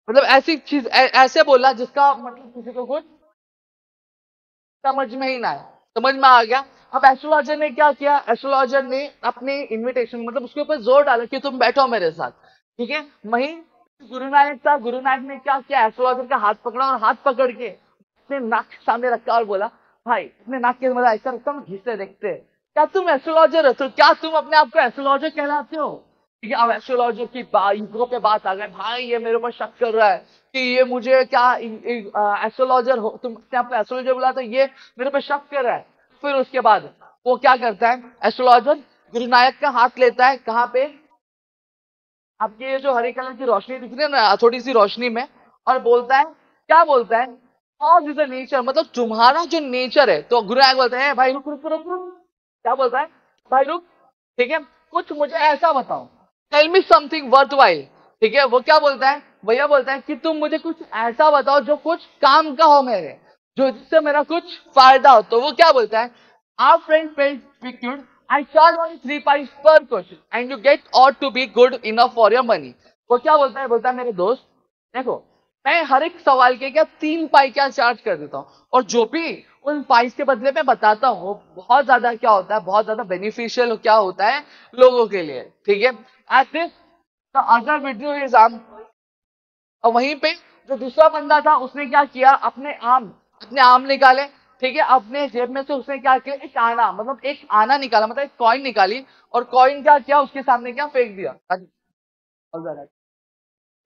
मतलब ऐसी चीज ऐसे बोला जिसका मतलब किसी को कुछ समझ में ही ना आया। समझ में आ गया। अब एस्ट्रोलॉजर ने क्या किया, एस्ट्रोलॉजर ने अपने इनविटेशन मतलब उसके ऊपर जोर डाला कि तुम बैठो मेरे साथ। ठीक है, वहीं गुरु नायक था, गुरु नायक ने क्या किया, एस्ट्रोलॉजर का हाथ पकड़ा और हाथ पकड़ के अपने नाक के सामने रखा और बोला, भाई अपने नाक के मतलब ऐसा रखता हूँ घिसते देखते, क्या तुम एस्ट्रोलॉजर हो, तो क्या तुम अपने आप को एस्ट्रोलॉजर कहलाते हो। ठीक है, अब एस्ट्रोलॉजर की ईगो पे बात आ गई, भाई ये मेरे ऊपर शक कर रहा है कि ये मुझे क्या एस्ट्रोलॉजर हो, तुम अपने आप को एस्ट्रोलॉजर बुला, तो ये मेरे पे शक कर रहा है। फिर उसके बाद वो क्या करता है, एस्ट्रोलॉजर गुरु नायक का हाथ लेता है, कहाँ पे, आपके ये जो हरे कलर की रोशनी दिख रही है ना, थोड़ी सी रोशनी में, और बोलता है, क्या बोलता है, कॉज इज द नेचर, मतलब तुम्हारा जो नेचर है। तो गुरु नायक बोलते हैं, भाई रुक रुक रुक रुक, क्या बोलता है, भाई रुक, ठीक है, कुछ मुझे ऐसा बताओ, tell me something worthwhile. ठीक है, वो क्या बोलता है, भैया बोलता है कि तुम मुझे कुछ ऐसा बताओ जो कुछ काम का हो मेरे, जो जिससे मेरा कुछ फायदा हो। तो वो क्या बोलता है, our friend felt piqued. I charge only 3 pies per question and you get ought to be good enough for your money. वो क्या बोलता है मेरे दोस्त, देखो मैं हर एक सवाल के क्या 3 पाई क्या चार्ज कर देता हूँ, और जो भी उन पाइस के बदले में बताता हूँ वो बहुत ज्यादा क्या होता है, बहुत ज्यादा बेनिफिशियल क्या होता है लोगों के लिए। ठीक है, at this the other video is arm. और वहीं पे जो दूसरा बंदा था उसने क्या किया, अपने आम निकाले। ठीक है, अपने जेब में से उसने क्या किया, एक आना मतलब एक आना निकाला, मतलब एक कॉइन निकाली, और कॉइन क्या किया उसके सामने क्या फेंक दिया।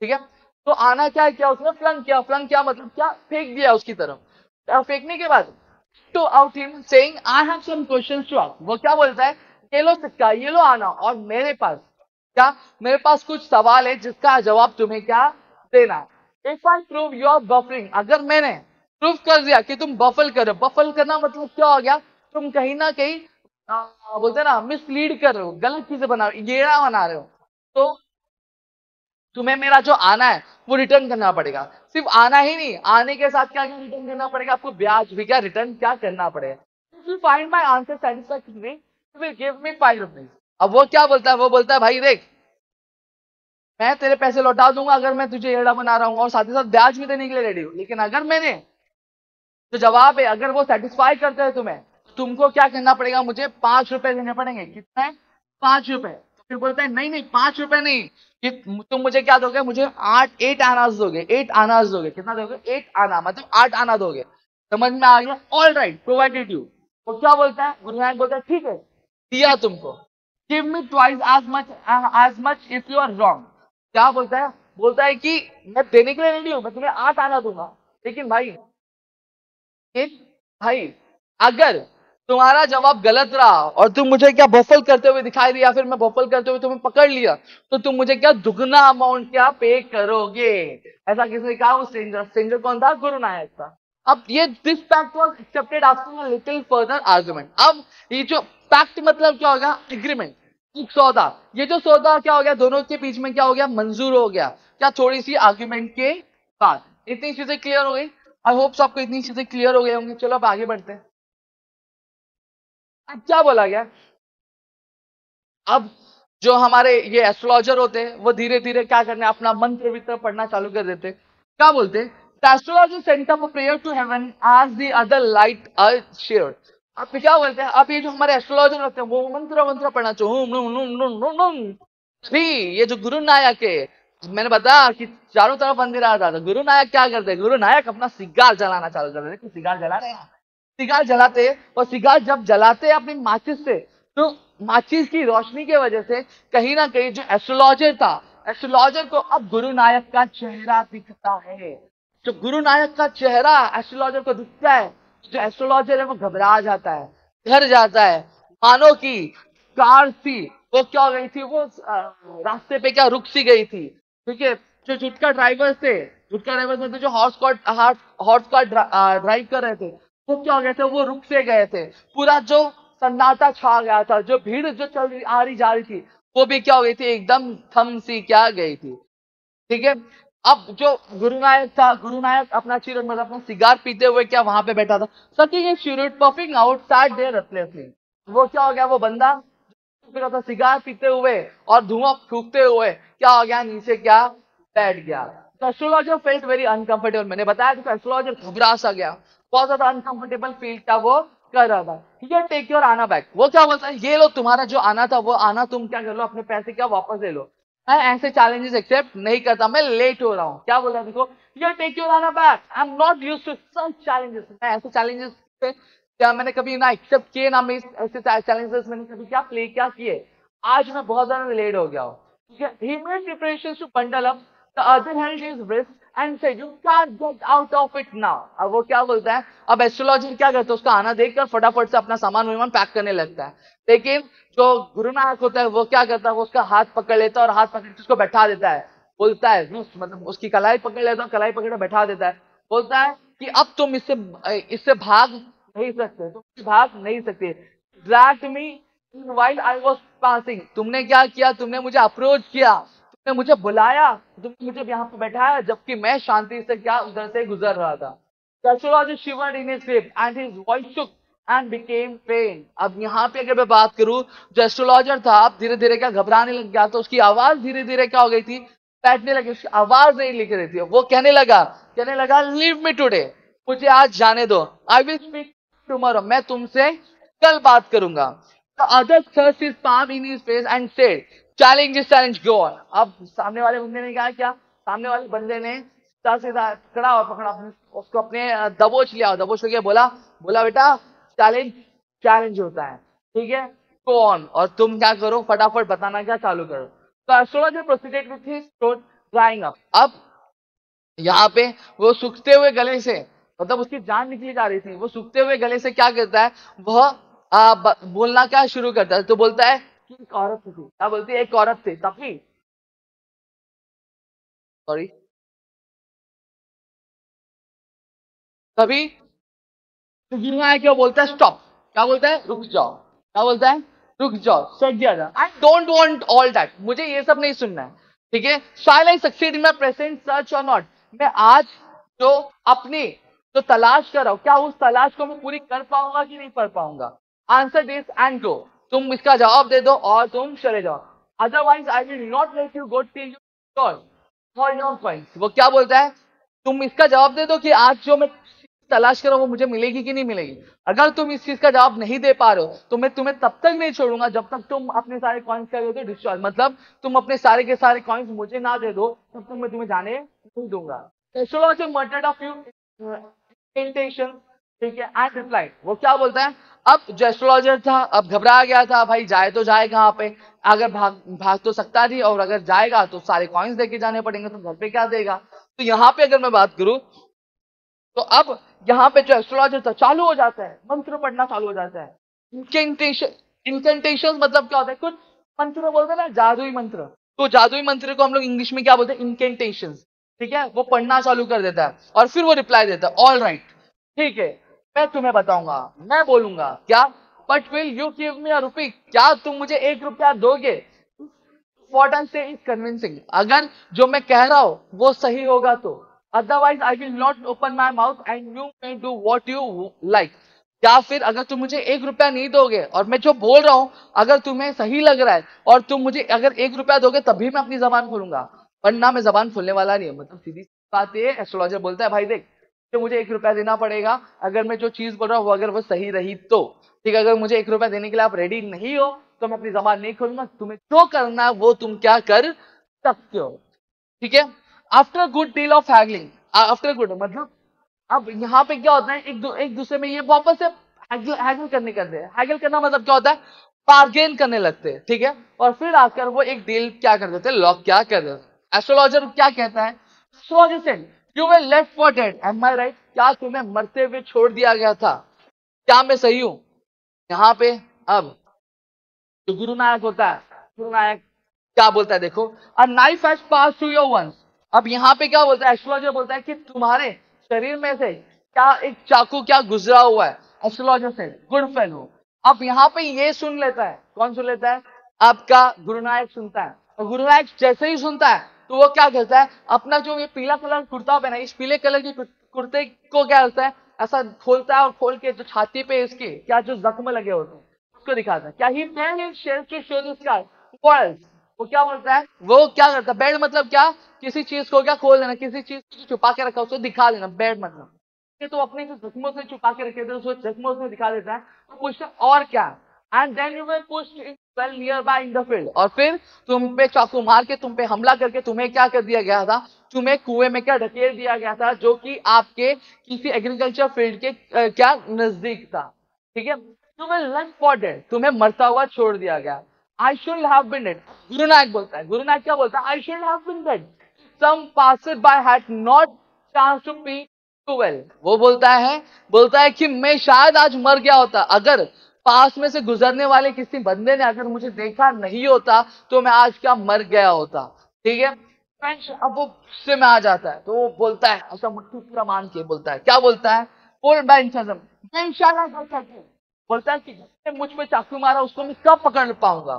ठीक है, तो आना क्या किया उसने, फ्लंग किया मतलब क्या, फेंक दिया उसकी तरफ। फेंकने के बाद to out him saying, I have some questions to ask. वो क्या बोलता है, ये लो सिक्का, ये लो आना, और मेरे पास क्या, मेरे पास कुछ सवाल है जिसका जवाब तुम्हें क्या देना है। If I prove you are buffering, अगर मैंने प्रूव कर दिया कि तुम बफल कर रहे हो, बफल करना मतलब क्या हो गया, तुम कहीं ना कहीं बोलते ना मिसलीड कर रहे हो, गलत चीजें बना रहे हो, येड़ा बना रहे हो, तो तुम्हें मेरा जो आना है वो रिटर्न करना पड़ेगा। सिर्फ आना ही नहीं, आने के साथ क्या क्या रिटर्न करना पड़ेगा, आपको ब्याज भी क्या रिटर्न क्या करना पड़ेगा। If you find my answer satisfactory you will give me 5 rupees. अब वो क्या बोलता है, वो बोलता है, भाई देख मैं तेरे पैसे लौटा दूंगा अगर मैं तुझे एड़ा बना रहा हूँ, और साथ ही साथ ब्याज भी देने के लिए रेडी हूँ, लेकिन अगर मैंने जो जवाब है अगर वो सेटिस्फाई करते हैं तुम्हें, तुमको क्या करना पड़ेगा, मुझे 5 रुपए देने पड़ेंगे। कितना है, 5 रुपए। तो फिर बोलता है, नहीं नहीं 5 रुपए नहीं, कि तुम मुझे क्या दोगे, मुझे 8 आनाज दोगे, 8 आनाज दोगे। कितना दोगे, 8 आना मतलब 8 आना दोगे। समझ में आ गया, ऑल राइट प्रोवाइडेड यू। वो क्या बोलता है, गुरु नानक बोलता है ठीक है दिया तुमको, give me twice as much if you are wrong। क्या बोलता है? बोलता है कि मैं देने के लिए रेडी हूं, मैं तुम्हें 8 आना दूंगा, लेकिन भाई अगर तुम्हारा जवाब गलत रहा और तुम मुझे क्या बफल करते हुए दिखाई दिया, फिर मैं बफल करते हुए तुम्हें पकड़ लिया, तो तुम मुझे क्या दुगना अमाउंट क्या पे करोगे? ऐसा किसी ने कहा? वो स्ट्रेंजर, स्ट्रेंजर कौन था? गुरु नायक था। अब ये this pact was accepted after a little further argument. अब ये जो पैक्ट मतलब क्या होगा? एग्रीमेंट, एक सौदा। ये जो सौदा क्या हो गया? दोनों के बीच में क्या हो गया? मंजूर हो गया। क्या? थोड़ी सी आर्ग्यूमेंट के बाद। इतनी चीजें क्लियर हो गई? आई होप आपको इतनी चीजें क्लियर हो गई होंगी। चलो अब आगे बढ़ते हैं। अब क्या बोला गया? अब जो हमारे ये एस्ट्रोलॉजर होते हैं वो धीरे धीरे क्या करने, अपना मंत्र वित्र पढ़ना चालू कर देते। क्या बोलते? The astrologer sent up a prayer to heaven as the other light are shared. अब क्या बोलते हैं? अब ये जो हमारे एस्ट्रोलॉजर होते हैं वो मंत्र मंत्र पढ़ना चाहिए। भी ये जो गुरु नायक है, मैंने बताया कि चारों तरफ अंधेरा आता था, गुरु नायक क्या करते? गुरु नायक अपना सिगार जलाना चालू कर देते। सिगार जला रहे हैं, सिगार जलाते, और सिगार जब जलाते अपनी माचिस से, तो माचिस की रोशनी की वजह से कहीं ना कहीं जो एस्ट्रोलॉजर था, एस्ट्रोलॉजर को अब गुरु नायक का चेहरा दिखता है। जो गुरु नायक का चेहरा एस्ट्रोलॉजर को दिखता है, जो एस्ट्रोलॉजर है वो घबरा जाता है, डर जाता है। मानो कि कार थी वो क्या हो गई थी? वो रास्ते पे क्या रुक सी गई थी। ठीक है? जो जुटका ड्राइवर थे, जुटका ड्राइवर मतलब जो हॉर्स कार ड्राइव कर रहे थे, वो क्या हो गए थे? वो रुक से गए थे। पूरा जो सन्नाटा छा गया था, जो भीड़ जो चल रही आ रही जा रही थी, वो भी क्या हो गई थी? एकदम थम सी क्या गई थी। ठीक है? अब जो गुरु नायक था, गुरु नायक अपना चिरट मतलब अपना सिगार पीते हुए क्या वहां पे बैठा था। सकी चिरट पफिंग आउटसाइड देयर रेस्टलेसली। वो क्या हो गया? वो बंदा फिर था सिगार पीते हुए और धुआं फूकते हुए क्या हो गया? नीचे क्या बैठ गया। तो एस्ट्रोलॉजर फेल्ट वेरी अनकंफर्टेबल। मैंने बताया कि एस्ट्रोलॉजर घबरा सा गया, बहुत ज्यादा अनकंफर्टेबल फील था वो कर रहा था। ठीक है? Take your anna back. वो क्या बोलता है? ये लो तुम्हारा जो आना था वो आना तुम क्या कर लो, अपने पैसे क्या वापस ले लो। मैं ऐसे चैलेंजेस एक्सेप्ट नहीं करता, मैं लेट हो रहा हूँ। क्या बोल रहा है? देखो, ये take your anna back, I am not used to such challenges. मैं ऐसे चैलेंजेस पे क्या मैंने कभी ना एक्सेप्ट किए, ना मैं ऐसे चैलेंजेस मैंने कभी क्या प्ले क्या किए। आज मैं बहुत ज्यादा लेट हो गया हूँ। ठीक है? He made preparations to bundle up. The other held his wrist and said, "You can't get out of it now." अब वो क्या बोलता है? अब एस्ट्रोलॉजर क्या करता है? उसका आना देखकर फटाफट से अपना सामान विमान पैक करने लगता है। लेकिन जो गुरु नायक होता है वो क्या करता है? वो उसका हाथ पकड़ लेता है और हाथ पकड़ के उसको बैठा देता है। बोलता है, मतलब उसकी कलाई पकड़ लेता है, कलाई पकड़ के बैठा देता है। बोलता है कि अब तुम इससे इससे भाग नहीं सकते, तुम भाग नहीं सकते। Drag me while I was passing। तुमने क्या किया? तुमने मुझे अप्रोच किया, तुमने मुझे बुलाया, तुमने मुझे यहाँ पे बैठाया, जबकि मैं शांति से क्या उधर से गुजर रहा था। Astrologer shivered in his sleep and his voice shook and became faint। अब यहाँ पे अगर मैं बात करूं, जो एस्ट्रोलॉजर था अब धीरे धीरे क्या घबराने लग गया, तो उसकी आवाज धीरे धीरे क्या हो गई थी? बैठने लगी। उसकी आवाज नहीं लिख रही थी। वो कहने लगा लीव मी टुडे। मुझे आज जाने दो। I will speak tomorrow. मैं तुमसे कल बात करूंगा। The other thrust his palm in his face and said, "Challenge is challenge, go on." अब सामने वाले बंदे ने कहा क्या? सामने वाले बंदे ने सीधा सीधा खड़ा और पकड़ा उसको अपने दबोच लिया, दबोच लिया, बोला बोला बेटा चैलेंज चैलेंज होता है। ठीक है? गो ऑन, और तुम क्या करो? फटाफट बताना क्या चालू करो। तो astrologer proceeded with his throat drawing up. अब यहाँ पे वो सूखते हुए गले से, मतलब उसकी जान निकली जा रही थी, वो सूखते हुए गले से क्या करता है? वह बोलना क्या शुरू करता है। तो बोलता है कि एक औरत थी। क्या बोलती है? एक औरत थी तभी, सॉरी, तभी गिरना है। क्या बोलता है? स्टॉप। क्या बोलता है? रुक जाओ। क्या बोलता है? रुक जाओ। सेट दिया था। I don't want all that. मुझे ये सब नहीं सुनना है। ठीक है? शायद I succeed in my present search और नॉट। मैं आज जो अपनी जो तलाश कर रहा हूं, क्या उस तलाश को मैं पूरी कर पाऊंगा कि नहीं कर पाऊंगा? Answer this and go. तुम इसका जवाब दे दो और तुम चले जाओ। Otherwise I will not let you go till you for your points. वो क्या बोलता है? तुम इसका जवाब दे दो कि आज जो मैं तलाश कर रहा हूं वो मुझे मिलेगी कि नहीं मिलेगी। अगर तुम इस चीज का जवाब नहीं दे पा रहे हो तो मैं तुम्हें तब तक नहीं छोड़ूंगा जब तक तुम अपने सारे कॉइन्स क्या दे दो? डिस्चार्ज। मतलब तुम अपने सारे के सारे कॉइन्स मुझे ना दे दो तब तक मैं तुम्हें जाने नहीं दूंगा। Astrologer मटर्ड a few intention. ठीक है? And reply. वो क्या बोलता है? अब जो एस्ट्रोलॉजर था अब घबरा गया था, भाई जाए तो जाए कहाँ पे, अगर भाग तो सकता नहीं, और अगर जाएगा तो सारे कॉइन्स देके जाने पड़ेंगे, तो घर पे क्या देगा। तो यहाँ पे अगर मैं बात करूं, तो अब यहाँ पे जो एस्ट्रोलॉजर था चालू हो जाता है, मंत्र पढ़ना चालू हो जाता है। इंकेंटेशन, इंकेंटेशन मतलब क्या होता है, कुछ मंत्र बोलते हैं ना, जादुई मंत्र, तो जादुई मंत्र को हम लोग इंग्लिश में क्या बोलते हैं, इंकेंटेशन। ठीक है, वो पढ़ना चालू कर देता है और फिर वो रिप्लाई देता है, ऑल राइट, ठीक है, मैं तुम्हें बताऊंगा, मैं बोलूंगा क्या, but will you give me a rupee, क्या तुम मुझे 1 रुपया दोगे। व्हाट आई से इज कन्विंसिंग, अगर जो मैं कह रहा हूं वो सही होगा तो, otherwise I will not open my mouth and you may do what you like. या फिर अगर तुम मुझे 1 रुपया नहीं दोगे और मैं जो बोल रहा हूं अगर तुम्हें सही लग रहा है और तुम मुझे अगर 1 रुपया दोगे तभी मैं अपनी जबान खोलूंगा, वरना मैं जबान खोलने वाला नहीं हूं। मतलब सीधी बात ये, एस्ट्रोलॉजर बोलता है भाई देख, तो मुझे 1 रुपया देना पड़ेगा, अगर मैं जो चीज बोल रहा हूँ वो अगर वो सही रही तो, ठीक है, अगर मुझे 1 रुपया देने के लिए आप रेडी नहीं हो तो मैं अपनी जबान नहीं खोलूंगा, तुम्हें जो करना है वो तुम क्या कर सकते हो। ठीक है, after good deal of haggling, after good मतलब अब यहाँ पे क्या होता है, एक दूसरे में ये वापस से हैगल करते हैं। हैगल करना मतलब क्या होता है, बार्गेन करने लगते हैं, ठीक है, और फिर आकर वो एक डील क्या कर देते हैं, लॉक क्या कर देते हैं। एस्ट्रोलॉजर क्या कहता है, astrologer said you were left for dead, am I right, क्या तुम्हें मरते हुए छोड़ दिया गया था, क्या मैं सही हूं। यहाँ पे अब जो गुरु नायक होता है, गुरु नायक क्या बोलता है, देखो, a knife has passed through your once, अब यहाँ पे क्या बोलता है, एस्ट्रोलॉजर बोलता है कि तुम्हारे शरीर में से क्या एक चाकू क्या गुजरा हुआ है। एस्ट्रोलॉजर से गुड फेलो, अब यहाँ पे ये सुन लेता है, कौन सुन लेता है, आपका गुरु नायक सुनता है, और गुरु नायक जैसे ही सुनता है तो वो क्या करता है, अपना जो ये पीला कलर कुर्ता पहना है, इस पीले कलर के कुर्ते को क्या करता है, ऐसा खोलता है और खोल के जो छाती पे इसके क्या जो जख्म लगे होते हैं उसको दिखाता है। क्या he share to show this guy, वो क्या बोलता है, वो क्या करता है, बेड मतलब क्या, किसी चीज को क्या खोल देना, किसी चीज को छुपा के रखा उसको दिखा देना, बेड मतलब तो अपने जो जख्मों से छुपा के रखे थे उसको जख्मों से दिखा देता है। तो पूछता है और क्या, and then you will push well near by in the field, और फिर तुम पे चाकू मार के तुम पे हमला करके तुम्हें क्या कर दिया गया था, तुम्हें कुएं में क्या ढकेल दिया गया था, जो कि आपके किसी एग्रीकल्चर फील्ड के क्या नजदीक था। ठीक है, you will run for dead, तुम्हें मरता हुआ छोड़ दिया गया। I should have been dead, Guru Nayak बोलता है, गुरु नायक क्या बोलता है, I should have been dead, some passerby had not chance to pee well, वो बोलता है कि मैं शायद आज मर गया होता, अगर पास में से गुजरने वाले किसी बंदे ने अगर मुझे देखा नहीं होता तो मैं आज क्या मर गया होता। ठीक है, अब वो गुस्से में आ जाता है, तो वो बोलता है, ऐसा मुट्ठी पूरा मान के बोलता है, क्या बोलता है, मैं इंशाल्लाह कर सकती, बोलता है कि जिसने मुझ पे चाकू मारा उसको मैं कब पकड़ पाऊंगा।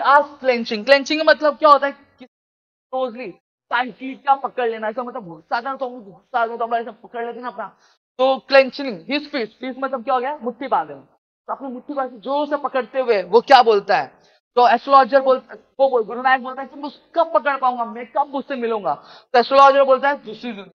आज क्लेंचिंग, क्लेंचिंग का मतलब क्या होता है, क्लोजली टाइट क्या पकड़ लेना, ऐसा मतलब गुस्सा था तो गुस्सा आ गया तो ऐसा पकड़ लेते ना अपना, तो क्लेंचिंग हिज फिस्ट, फिस्ट मतलब क्या हो गया, मुट्ठी बांध, तो अपनी मुट्ठी बांध जोर से पकड़ते हुए वो क्या बोलता है, तो एस्ट्रोलॉजर बोलता, वो गुरु नायक बोलता है कि मैं कब पकड़ पाऊंगा, मैं कब उससे मिलूंगा। तो एस्ट्रोलॉजर बोलता है दूसरी दुनिया,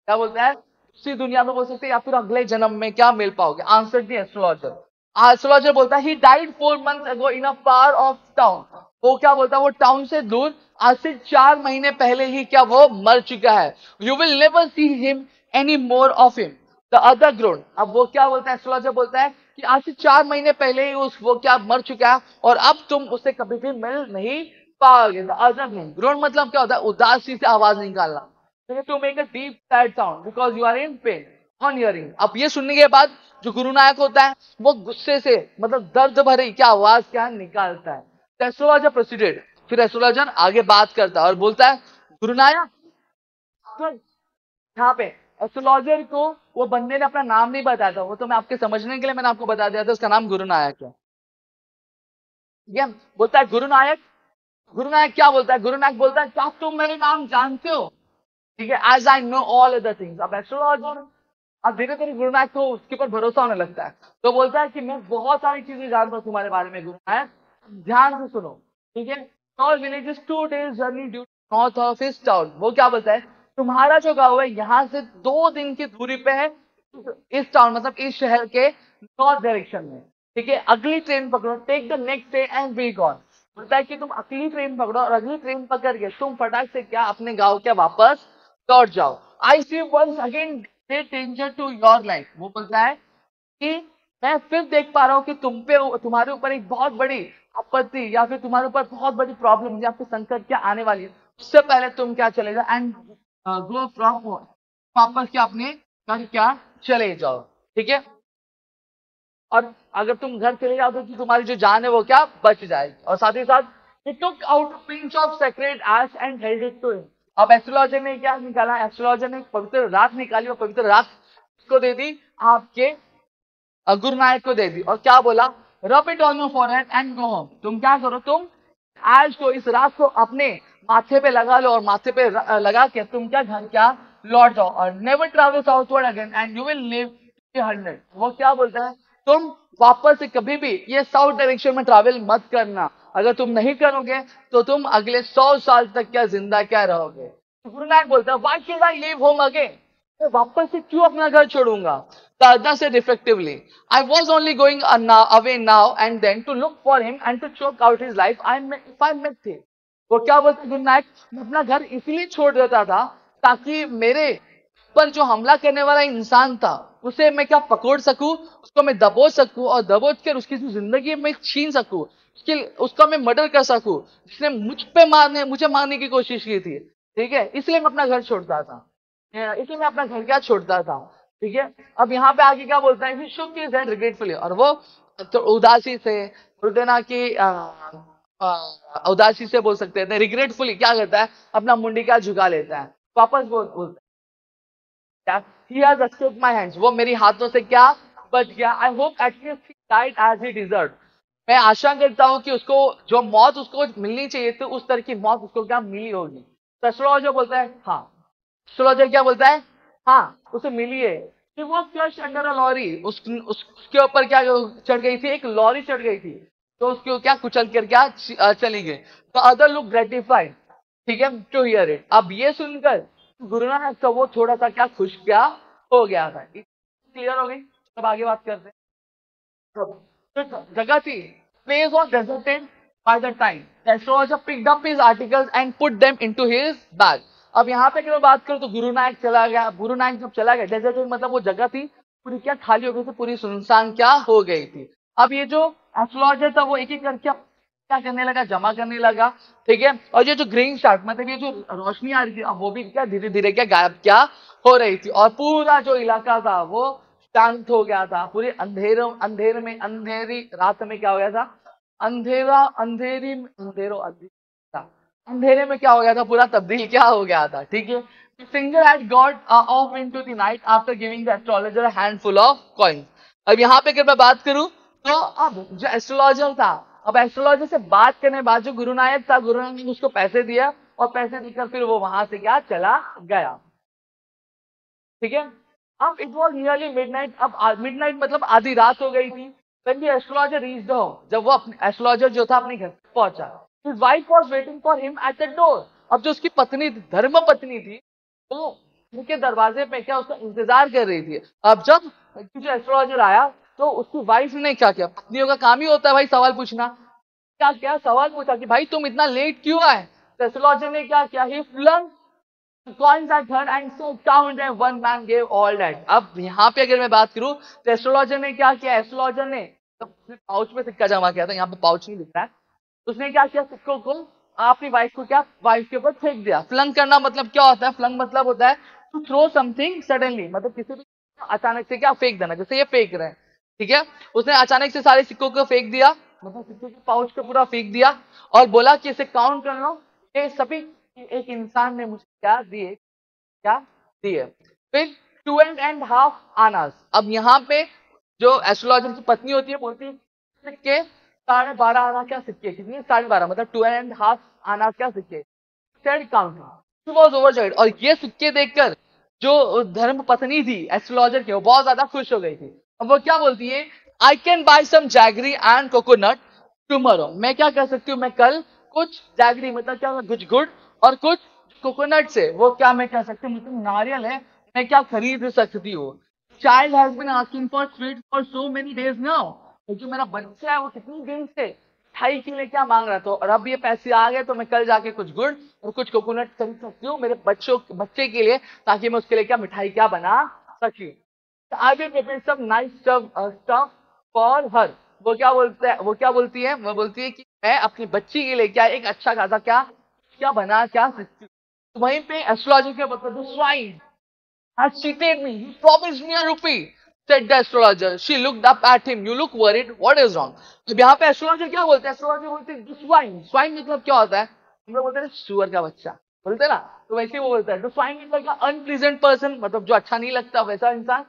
क्या बोलता है, दूसरी दुनिया में बोल सकते हैं या फिर अगले जन्म में क्या मिल पाओगे, आंसर दी एस्ट्रोलॉजर। एस्ट्रोलॉजर बोलता है he died 4 months ago in a far off town, वो क्या बोलता है, वो टाउन से दूर आज से 4 महीने पहले ही क्या वो मर चुका है। You will never see him any more of him the other grown, अब वो क्या बोलता है, एस्ट्रोलॉजर बोलता है कि आज से 4 महीने पहले ही वो क्या मर चुका है और अब तुम उससे कभी भी मिल नहीं पाओगे। द अदर ग्रोन, ग्रोन मतलब क्या होता है, उदासी से आवाज निकालना, to make a deep sad sound because you are in pain on hearing. अब ये सुनने के बाद जो गुरु नायक होता है वो गुस्से से मतलब दर्द भरी क्या आवाज क्या निकालता है। एस्ट्रोलॉजर प्रोसीडेड, फिर एस्ट्रोलॉजर आगे बात करता है और बोलता है, गुरु नायक, यहाँ पे एस्ट्रोलॉजर को वो बंदे ने अपना नाम नहीं बताया था, वो तो मैं आपके समझने के लिए मैंने आपको बता दिया था, उसका नाम गुरु नायक है। ये बोलता है गुरु नायक, गुरु नायक क्या बोलता है, गुरु नायक बोलता है क्या तुम मेरे नाम जानते हो, ठीक है, as I know all other things. अब एस्ट्रोलॉजर अब धीरे धीरे गुरु नायक को उसके ऊपर भरोसा होने लगता है, तो बोलता है कि मैं बहुत सारी चीजें जानता हूँ तुम्हारे बारे में गुरु नायक, ध्यान से सुनो, ठीक है, all village is 2 days journey due north of his town, वो क्या बोलता है, तुम्हारा जो गाँव है यहाँ से 2 दिन की दूरी पे है, इस टाउन मतलब इस शहर के नॉर्थ डायरेक्शन में, ठीक है, अगली ट्रेन पकड़ो, take the next train and be gone, बोलता है कि तुम अगली ट्रेन पकड़ो और अगली ट्रेन पकड़ के तुम फटाक से क्या अपने गाँव के वापस लौट जाओ। I see once again danger to your life, वो बोलता है कि मैं फिर देख पा रहा हूँ कि तुम्हारे ऊपर एक बहुत बड़ी आपत्ति या फिर तुम्हारे ऊपर बहुत बड़ी प्रॉब्लम या फिर संकट क्या आने वाली है, उससे पहले तुम क्या चले जाओ एंड गो फ्रॉम वापस क्या अपने घर क्या चले जाओ, ठीक है। और अगर तुम घर चले जाओ तो तुम्हारी जो जान है वो क्या बच जाएगी। और साथ ही साथ he took out a pinch of sacred ash and held it to him। अब एस्ट्रोलॉजर ने क्या निकाला, एस्ट्रोलॉजर ने एक पवित्र राख निकाली और पवित्र राख को दे दी आपके गुरु नायक को दे दी और क्या बोला, rub it on your forehead and go home. तुम क्या करो, तुम आज को इस रात को अपने माथे पे लगा लो और माथे पे लगा के तुम क्या घर क्या लौट जाओ और never travel southward again and you will live 100। वो क्या बोलता है, तुम वापस से कभी भी ये साउथ डायरेक्शन में ट्रैवल मत करना। अगर तुम नहीं करोगे तो तुम अगले 100 साल तक क्या जिंदा क्या रहोगे। गुरु नानक बोलता है why should I leave home again, मैं वापस से क्यों अपना घर छोड़ूंगा। Tadna said effectively, I was only going away now and then to look for him and to choke out his life if I met him। वो क्या बोलते गुरु नायक, मैं अपना घर इसलिए छोड़ देता था ताकि मेरे पर जो हमला करने वाला इंसान था उसे मैं क्या पकड़ सकूं, उसको मैं दबोच सकूं और दबोच कर उसकी जो जिंदगी में छीन सकूं, उसका मैं मर्डर कर सकूं जिसने मुझे मारने की कोशिश की थी, ठीक है। इसलिए मैं अपना घर छोड़ता था, इसलिए मैं अपना घर क्या छोड़ता था, ठीक है। अब यहाँ पे आगे क्या बोलता है, शुक हिज हेड रिग्रेटफुली, और वो तो उदासी से बोल देना कि उदासी से बोल सकते हैं, रिग्रेटफुली क्या करता है, अपना मुंडी क्या झुका लेता है, वापस बोलता है he has escaped my hands, वो मेरी हाथों से क्या बच गया। I hope at least he died as he deserved, मैं आशा करता हूँ कि उसको जो मौत उसको मिलनी चाहिए थी उस तरह की मौत उसको क्या मिली होगी। तो एस्ट्रोलॉजर बोलता है हाँ, एस्ट्रोलॉजर क्या बोलता है, हाँ उसे मिली है। कि वो फ्लश अंडर अ लॉरी, उसके ऊपर क्या चढ़ गई थी, एक लॉरी चढ़ गई थी, तो उसको क्या कुचल कर क्या चली गई। तो अदर लुक ग्रेटिफाइड, ठीक है, टू हियर इट। अब ये सुनकर गुरु नानक का वो थोड़ा सा क्या खुश क्या हो गया था। क्लियर हो गई, अब आगे बात करते हैं। जगह थी, place was deserted by the time the astrologer picked up his articles and put them into his bag। अब यहाँ पे अगर मैं बात करूं तो गुरु नानक चला गया, गुरु नानक जब चला गया, डेजर्टेड मतलब वो जगह थी पूरी क्या खाली हो गई थी, पूरी सुनसान क्या हो गई थी। अब ये जो एस्ट्रोलॉजर था वो एक एक करके क्या करने लगा, जमा करने लगा, ठीक है। और ये जो ग्रीन शार्ट मतलब ये जो रोशनी आ रही थी अब वो भी क्या धीरे धीरे क्या गायब क्या हो रही थी और पूरा जो इलाका था वो शांत हो गया था। पूरे अंधेरे में अंधेरी रात में क्या हो गया था, अंधेरा अंधेरी में अंधेरे में क्या हो गया था, पूरा तब्दील क्या हो गया था, ठीक है। The singer had got off into the night after giving the astrologer a handful of coins। अब यहाँ पे अगर मैं बात करूं तो अब जो एस्ट्रोलॉजर था, अब एस्ट्रोलॉजर से बात करने के बाद जो गुरु नायक था, गुरु नायक ने उसको पैसे दिया और पैसे देकर फिर वो वहां से क्या चला गया, ठीक है। अब इट वॉज नियरली मिडनाइट, अब मिडनाइट मतलब आधी रात हो गई थी। When the astrologer reached home, जब वो अपने एस्ट्रोलॉजर जो था अपने घर पहुंचा, his wife was waiting for him at the door। अब जो उसकी पत्नी धर्म पत्नी थी वो उनके दरवाजे पे क्या उसका इंतजार कर रही थी। अब जब जो एस्ट्रोलॉजर आया तो उसकी वाइफ ने क्या किया, पत्नियों का काम ही होता है भाई सवाल पूछना, क्या क्या सवाल पूछा कि भाई तुम इतना लेट क्यों आए। तो एस्ट्रोलॉजर ने क्या किया, he flung coins at her and so count and one man gave all that। अब यहाँ पे अगर मैं बात करूं तो एस्ट्रोलॉजर ने क्या किया, एस्ट्रोलॉजर ने तो पाउच में सिक्का जमा किया था, यहाँ पे पाउच नहीं दिख रहा है, उसने क्या किया, सिक्कों को अपनी वाइफ को क्या वाइफ के ऊपर फेंक दिया। फ्लंग करना मतलब क्या होता है, फ्लंग मतलब होता है टू थ्रो समथिंग सडनली, मतलब किसी भी अचानक से क्या फेंक देना, जैसे ये फेंक रहे हैं, ठीक है। उसने अचानक से सारे सिक्कों को फेंक दिया, मतलब सिक्कों के पाउच को पूरा फेंक दिया और बोला कि इसे काउंट कर लो, ये सभी एक इंसान ने मुझे क्या दिए, क्या दिए। फिर 2.5 आनास। अब यहाँ पे जो एस्ट्रोलॉजर की पत्नी होती है बोलती है सिक्के 12.5 आना क्या सिक्के, कितनी 12.5 मतलब 2.5 आनास क्या सिक्के, सेड काउंट वाज ओवरजॉयड। और ये सिक्के देखकर जो धर्म पत्नी थी एस्ट्रोलॉजर की वो बहुत ज्यादा खुश हो गई थी। अब वो क्या बोलती है, I can buy some jaggery and coconut tomorrow, मैं क्या कर सकती हूँ, मैं कल कुछ जैगरी मतलब क्या कुछ गुड़ और कुछ कोकोनट से वो क्या मैं कह सकती हूँ, मतलब नारियल है, मैं क्या खरीद सकती हूँ। Child has been asking for sweet for so many days now, जो मेरा बच्चा है वो कितनी दिन से मिठाई के लिए क्या मांग रहा था और अब ये पैसे आ गए तो मैं कल जाके कुछ गुड़ और कुछ कोकोनट खरीद सकती हूँ मेरे बच्चे के लिए, ताकि मैं उसके लिए क्या मिठाई क्या बना सकी। I will prepare some nice stuff for her, वो क्या बोलती है, वो बोलती है कि मैं अपनी बच्ची के लिए क्या एक अच्छा खासा क्या क्या बना क्या सकती हूँ। तो वहीं पे एस्ट्रोलॉजी क्या बताते, swine has cheated me. He promised me a rupee, said the astrologer. She looked up at him. You look worried. What is wrong? अब यहाँ पे एस्ट्रोलॉजर क्या बोलते हैं, एस्ट्रोलॉजर बोलते हैं स्वाइन, स्वाइन मतलब क्या होता है, हम लोग बोलते हैं सुअर का बच्चा, बोलते हैं ना, तो वैसे ही वो बोलता है, तो स्वाइन मतलब का अनप्लीजेंट पर्सन, मतलब जो अच्छा नहीं लगता वैसा इंसान,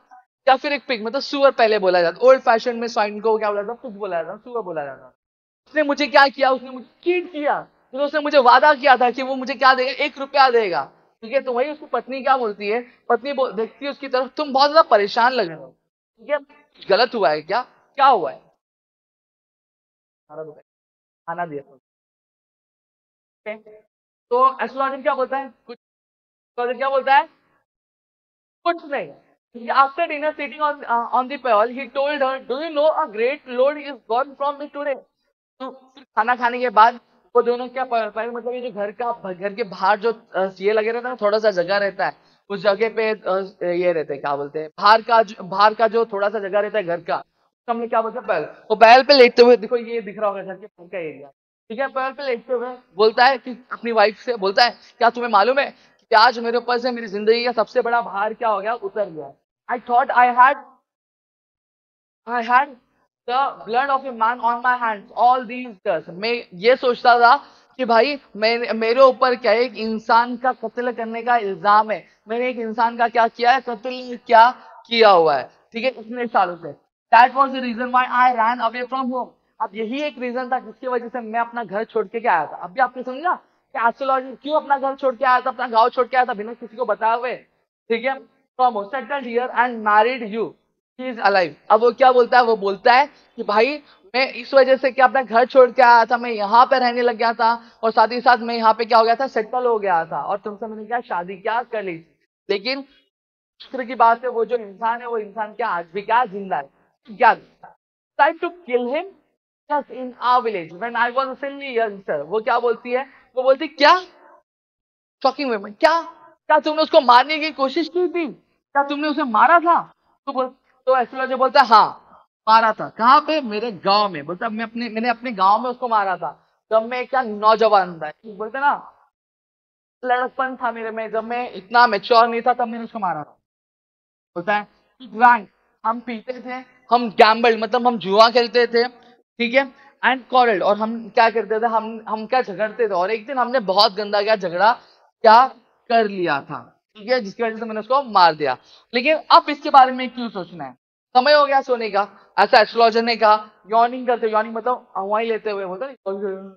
या फिर एक पिग मतलब सुअर पहले बोला जाता, ओल्ड फैशन में स्वाइन को क्या बोला जाता, पिग बोला जाता, सुअर बोला जाता। उसने मुझे क्या किया, उसने मुझे चीट किया, तो उसने मुझे वादा किया था कि वो मुझे क्या देगा, 1 रुपया देगा। ठीक है, तो वही उसकी पत्नी क्या बोलती है, पत्नी देखती है उसकी तरफ, तुम बहुत ज्यादा परेशान लग रहे हो, ठीक है, कुछ गलत हुआ है क्या, क्या हुआ है, 18 रुपए खाना दिया था, ठीक है? तो एस्ट्रोलॉजर क्या बोलता है, कुछ एस्ट्रोलॉजर क्या बोलता है, कुछ नहीं। After dinner sitting on the pale he told her, do you know a great load is gone from me today. तो फिर खाना खाने के बाद वो दोनों क्या पहले मतलब ये जो घर के बाहर जो ये लगे रहता है ना, थोड़ा सा जगह रहता है उस जगह पे ये रहते हैं क्या बोलते हैं, बाहर का जो थोड़ा सा जगह रहता है घर का, उसको हम लोग क्या बोलते हैं बैल, वो बैल पे लेटते हुए, देखो ये दिख रहा होगा घर के बाहर का एरिया, ठीक है, बैल पे लेटते हुए बोलता है कि अपनी वाइफ से बोलता है, क्या तुम्हें मालूम है कि आज मेरे ऊपर से मेरी जिंदगी का सबसे बड़ा भार क्या हो गया, उतर गया। I thought I had the blood of a man on my hands all these years. मैं ये सोचता था कि भाई मेरे ऊपर क्या एक इंसान का कत्ल करने का इल्जाम है, मैंने एक इंसान का क्या किया है, कत्ल क्या किया हुआ है, ठीक है, इतने सालों से। That was the reason why I ran away from home. अब यही एक रीजन था जिसकी वजह से मैं अपना घर छोड़ के क्या आया था। अभी आपने समझा कि एस्ट्रोलॉजी क्यों अपना घर छोड़ के आया था, अपना गांव छोड़ के आया था बिना किसी को बताए हुए, ठीक है, from settled here and married you. He is alive. अब वो क्या बोलता है, वो बोलता है कि भाई मैं इस वजह से क्या अपना घर छोड़ के आया था, मैं यहाँ पे रहने लग गया था, और साथ ही साथ मैं यहाँ पे क्या हो गया था, सेटल हो गया था, और तुमसे मैंने क्या शादी क्या कर ली थी। लेकिन दूसरे की बात है, वो जो इंसान है वो इंसान क्या आज भी क्या जिंदा है, क्या try to kill him just in our village when I was a silly youngster. वो क्या बोलती है, वो बोलती क्या, शॉकिंग वुमेन, क्या क्या तुमने उसको मारने की कोशिश की थी, क्या तुमने उसे मारा था। तो तो एस्ट्रोलॉजर बोलता है हाँ मारा था, कहाँ पे, मेरे गांव में। बोलता मैंने अपने गांव में उसको मारा था, जब मैं क्या नौजवान था, बोलते ना लड़कपन था मेरे में, जब मैं इतना मेच्योर नहीं था तब मैंने उसको मारा था। बोलता है ड्रैंक, हम पीते थे, हम गैम्बल मतलब हम जुआ खेलते थे, ठीक है, एंड कॉरल, और हम क्या करते थे, हम क्या झगड़ते थे, और एक दिन हमने बहुत गंदा क्या झगड़ा क्या कर लिया था, ठीक है, जिसकी वजह से मैंने उसको मार दिया। लेकिन अब इसके बारे में क्यों सोचना है, समय हो गया सोने का, ऐसा एस्ट्रोलॉजर ने कहा। यॉर्निंग करते, यॉर्निंग मतलब हवाई लेते हुए, बोलते ना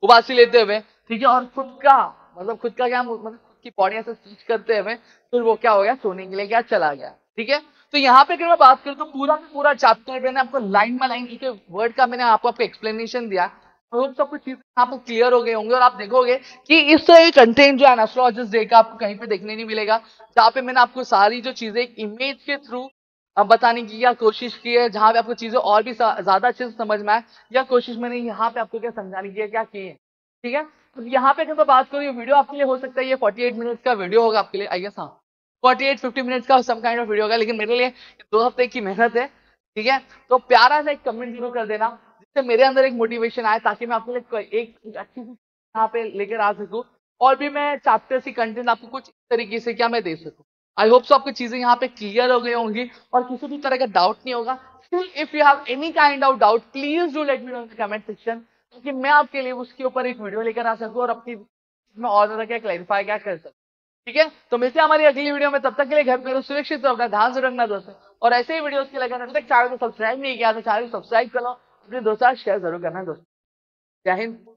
उबासी लेते हुए, ठीक है, और खुद का क्या मतलब खुद की बॉडी ऐसे स्ट्रेच करते हुए, फिर वो क्या हो गया, सोने के लिए क्या चला गया, ठीक है। तो यहाँ पे अगर मैं बात करूँ तो पूरा का पूरा चैप्टर मैंने आपको लाइन बाय लाइन एक वर्ड का मैंने आपको एक्सप्लेनेशन दिया, तो सब कुछ चीजें यहाँ पर क्लियर हो गए होंगे, और आप देखोगे कि इस तरह का कंटेंट जो है एस्ट्रोलॉजिस्ट डे का आपको कहीं पे देखने नहीं मिलेगा, जहाँ पे मैंने आपको सारी जो चीजें इमेज के थ्रू बताने की या कोशिश की है, जहाँ पे आपको चीजें और भी ज्यादा अच्छे से समझ में आए, या कोशिश मैंने यहाँ पे आपको क्या समझाने की है, क्या की है, ठीक है। तो यहाँ पे अगर मैं बात करूँ, ये वीडियो आपके लिए हो सकता है ये 48 मिनट्स का वीडियो होगा आपके लिए, आई गेस, हाँ 48-50 मिनट्स का सम काइंड ऑफ वीडियो होगा, लेकिन मेरे लिए 2 हफ्ते की मेहनत है, ठीक है। तो प्यारा सा एक कमेंट जरूर कर देना, जिससे मेरे अंदर एक मोटिवेशन आए, ताकि मैं आपके लिए एक अच्छी सी यहाँ पे लेकर आ सकूँ, और भी मैं चैप्टर सी कंटेंट आपको कुछ इस तरीके से क्या मैं दे सकूँ। आई होप सो आपको चीजें यहाँ पे क्लियर हो गई होंगी, और किसी भी तरह का डाउट नहीं होगा। If you have any kind of doubt please do let me know in the comment section, ताकि मैं आपके लिए उसके ऊपर एक वीडियो लेकर आ सकूँ, और अपनी में और ज्यादा क्या क्लैरिफाई क्या कर सकूँ, ठीक है। तो मिलते हैं हमारी अगली वीडियो में, तब तक के लिए घर पे रहो सुरक्षित रहो, अपना ध्यान से रखना दोस्तों, और ऐसे ही वीडियोस के लिए अगर अभी तक चैनल को सब्सक्राइब नहीं किया तो चैनल को सब्सक्राइब करो, अपने दोस्तों शेयर जरूर करना दोस्तों। जय हिंद।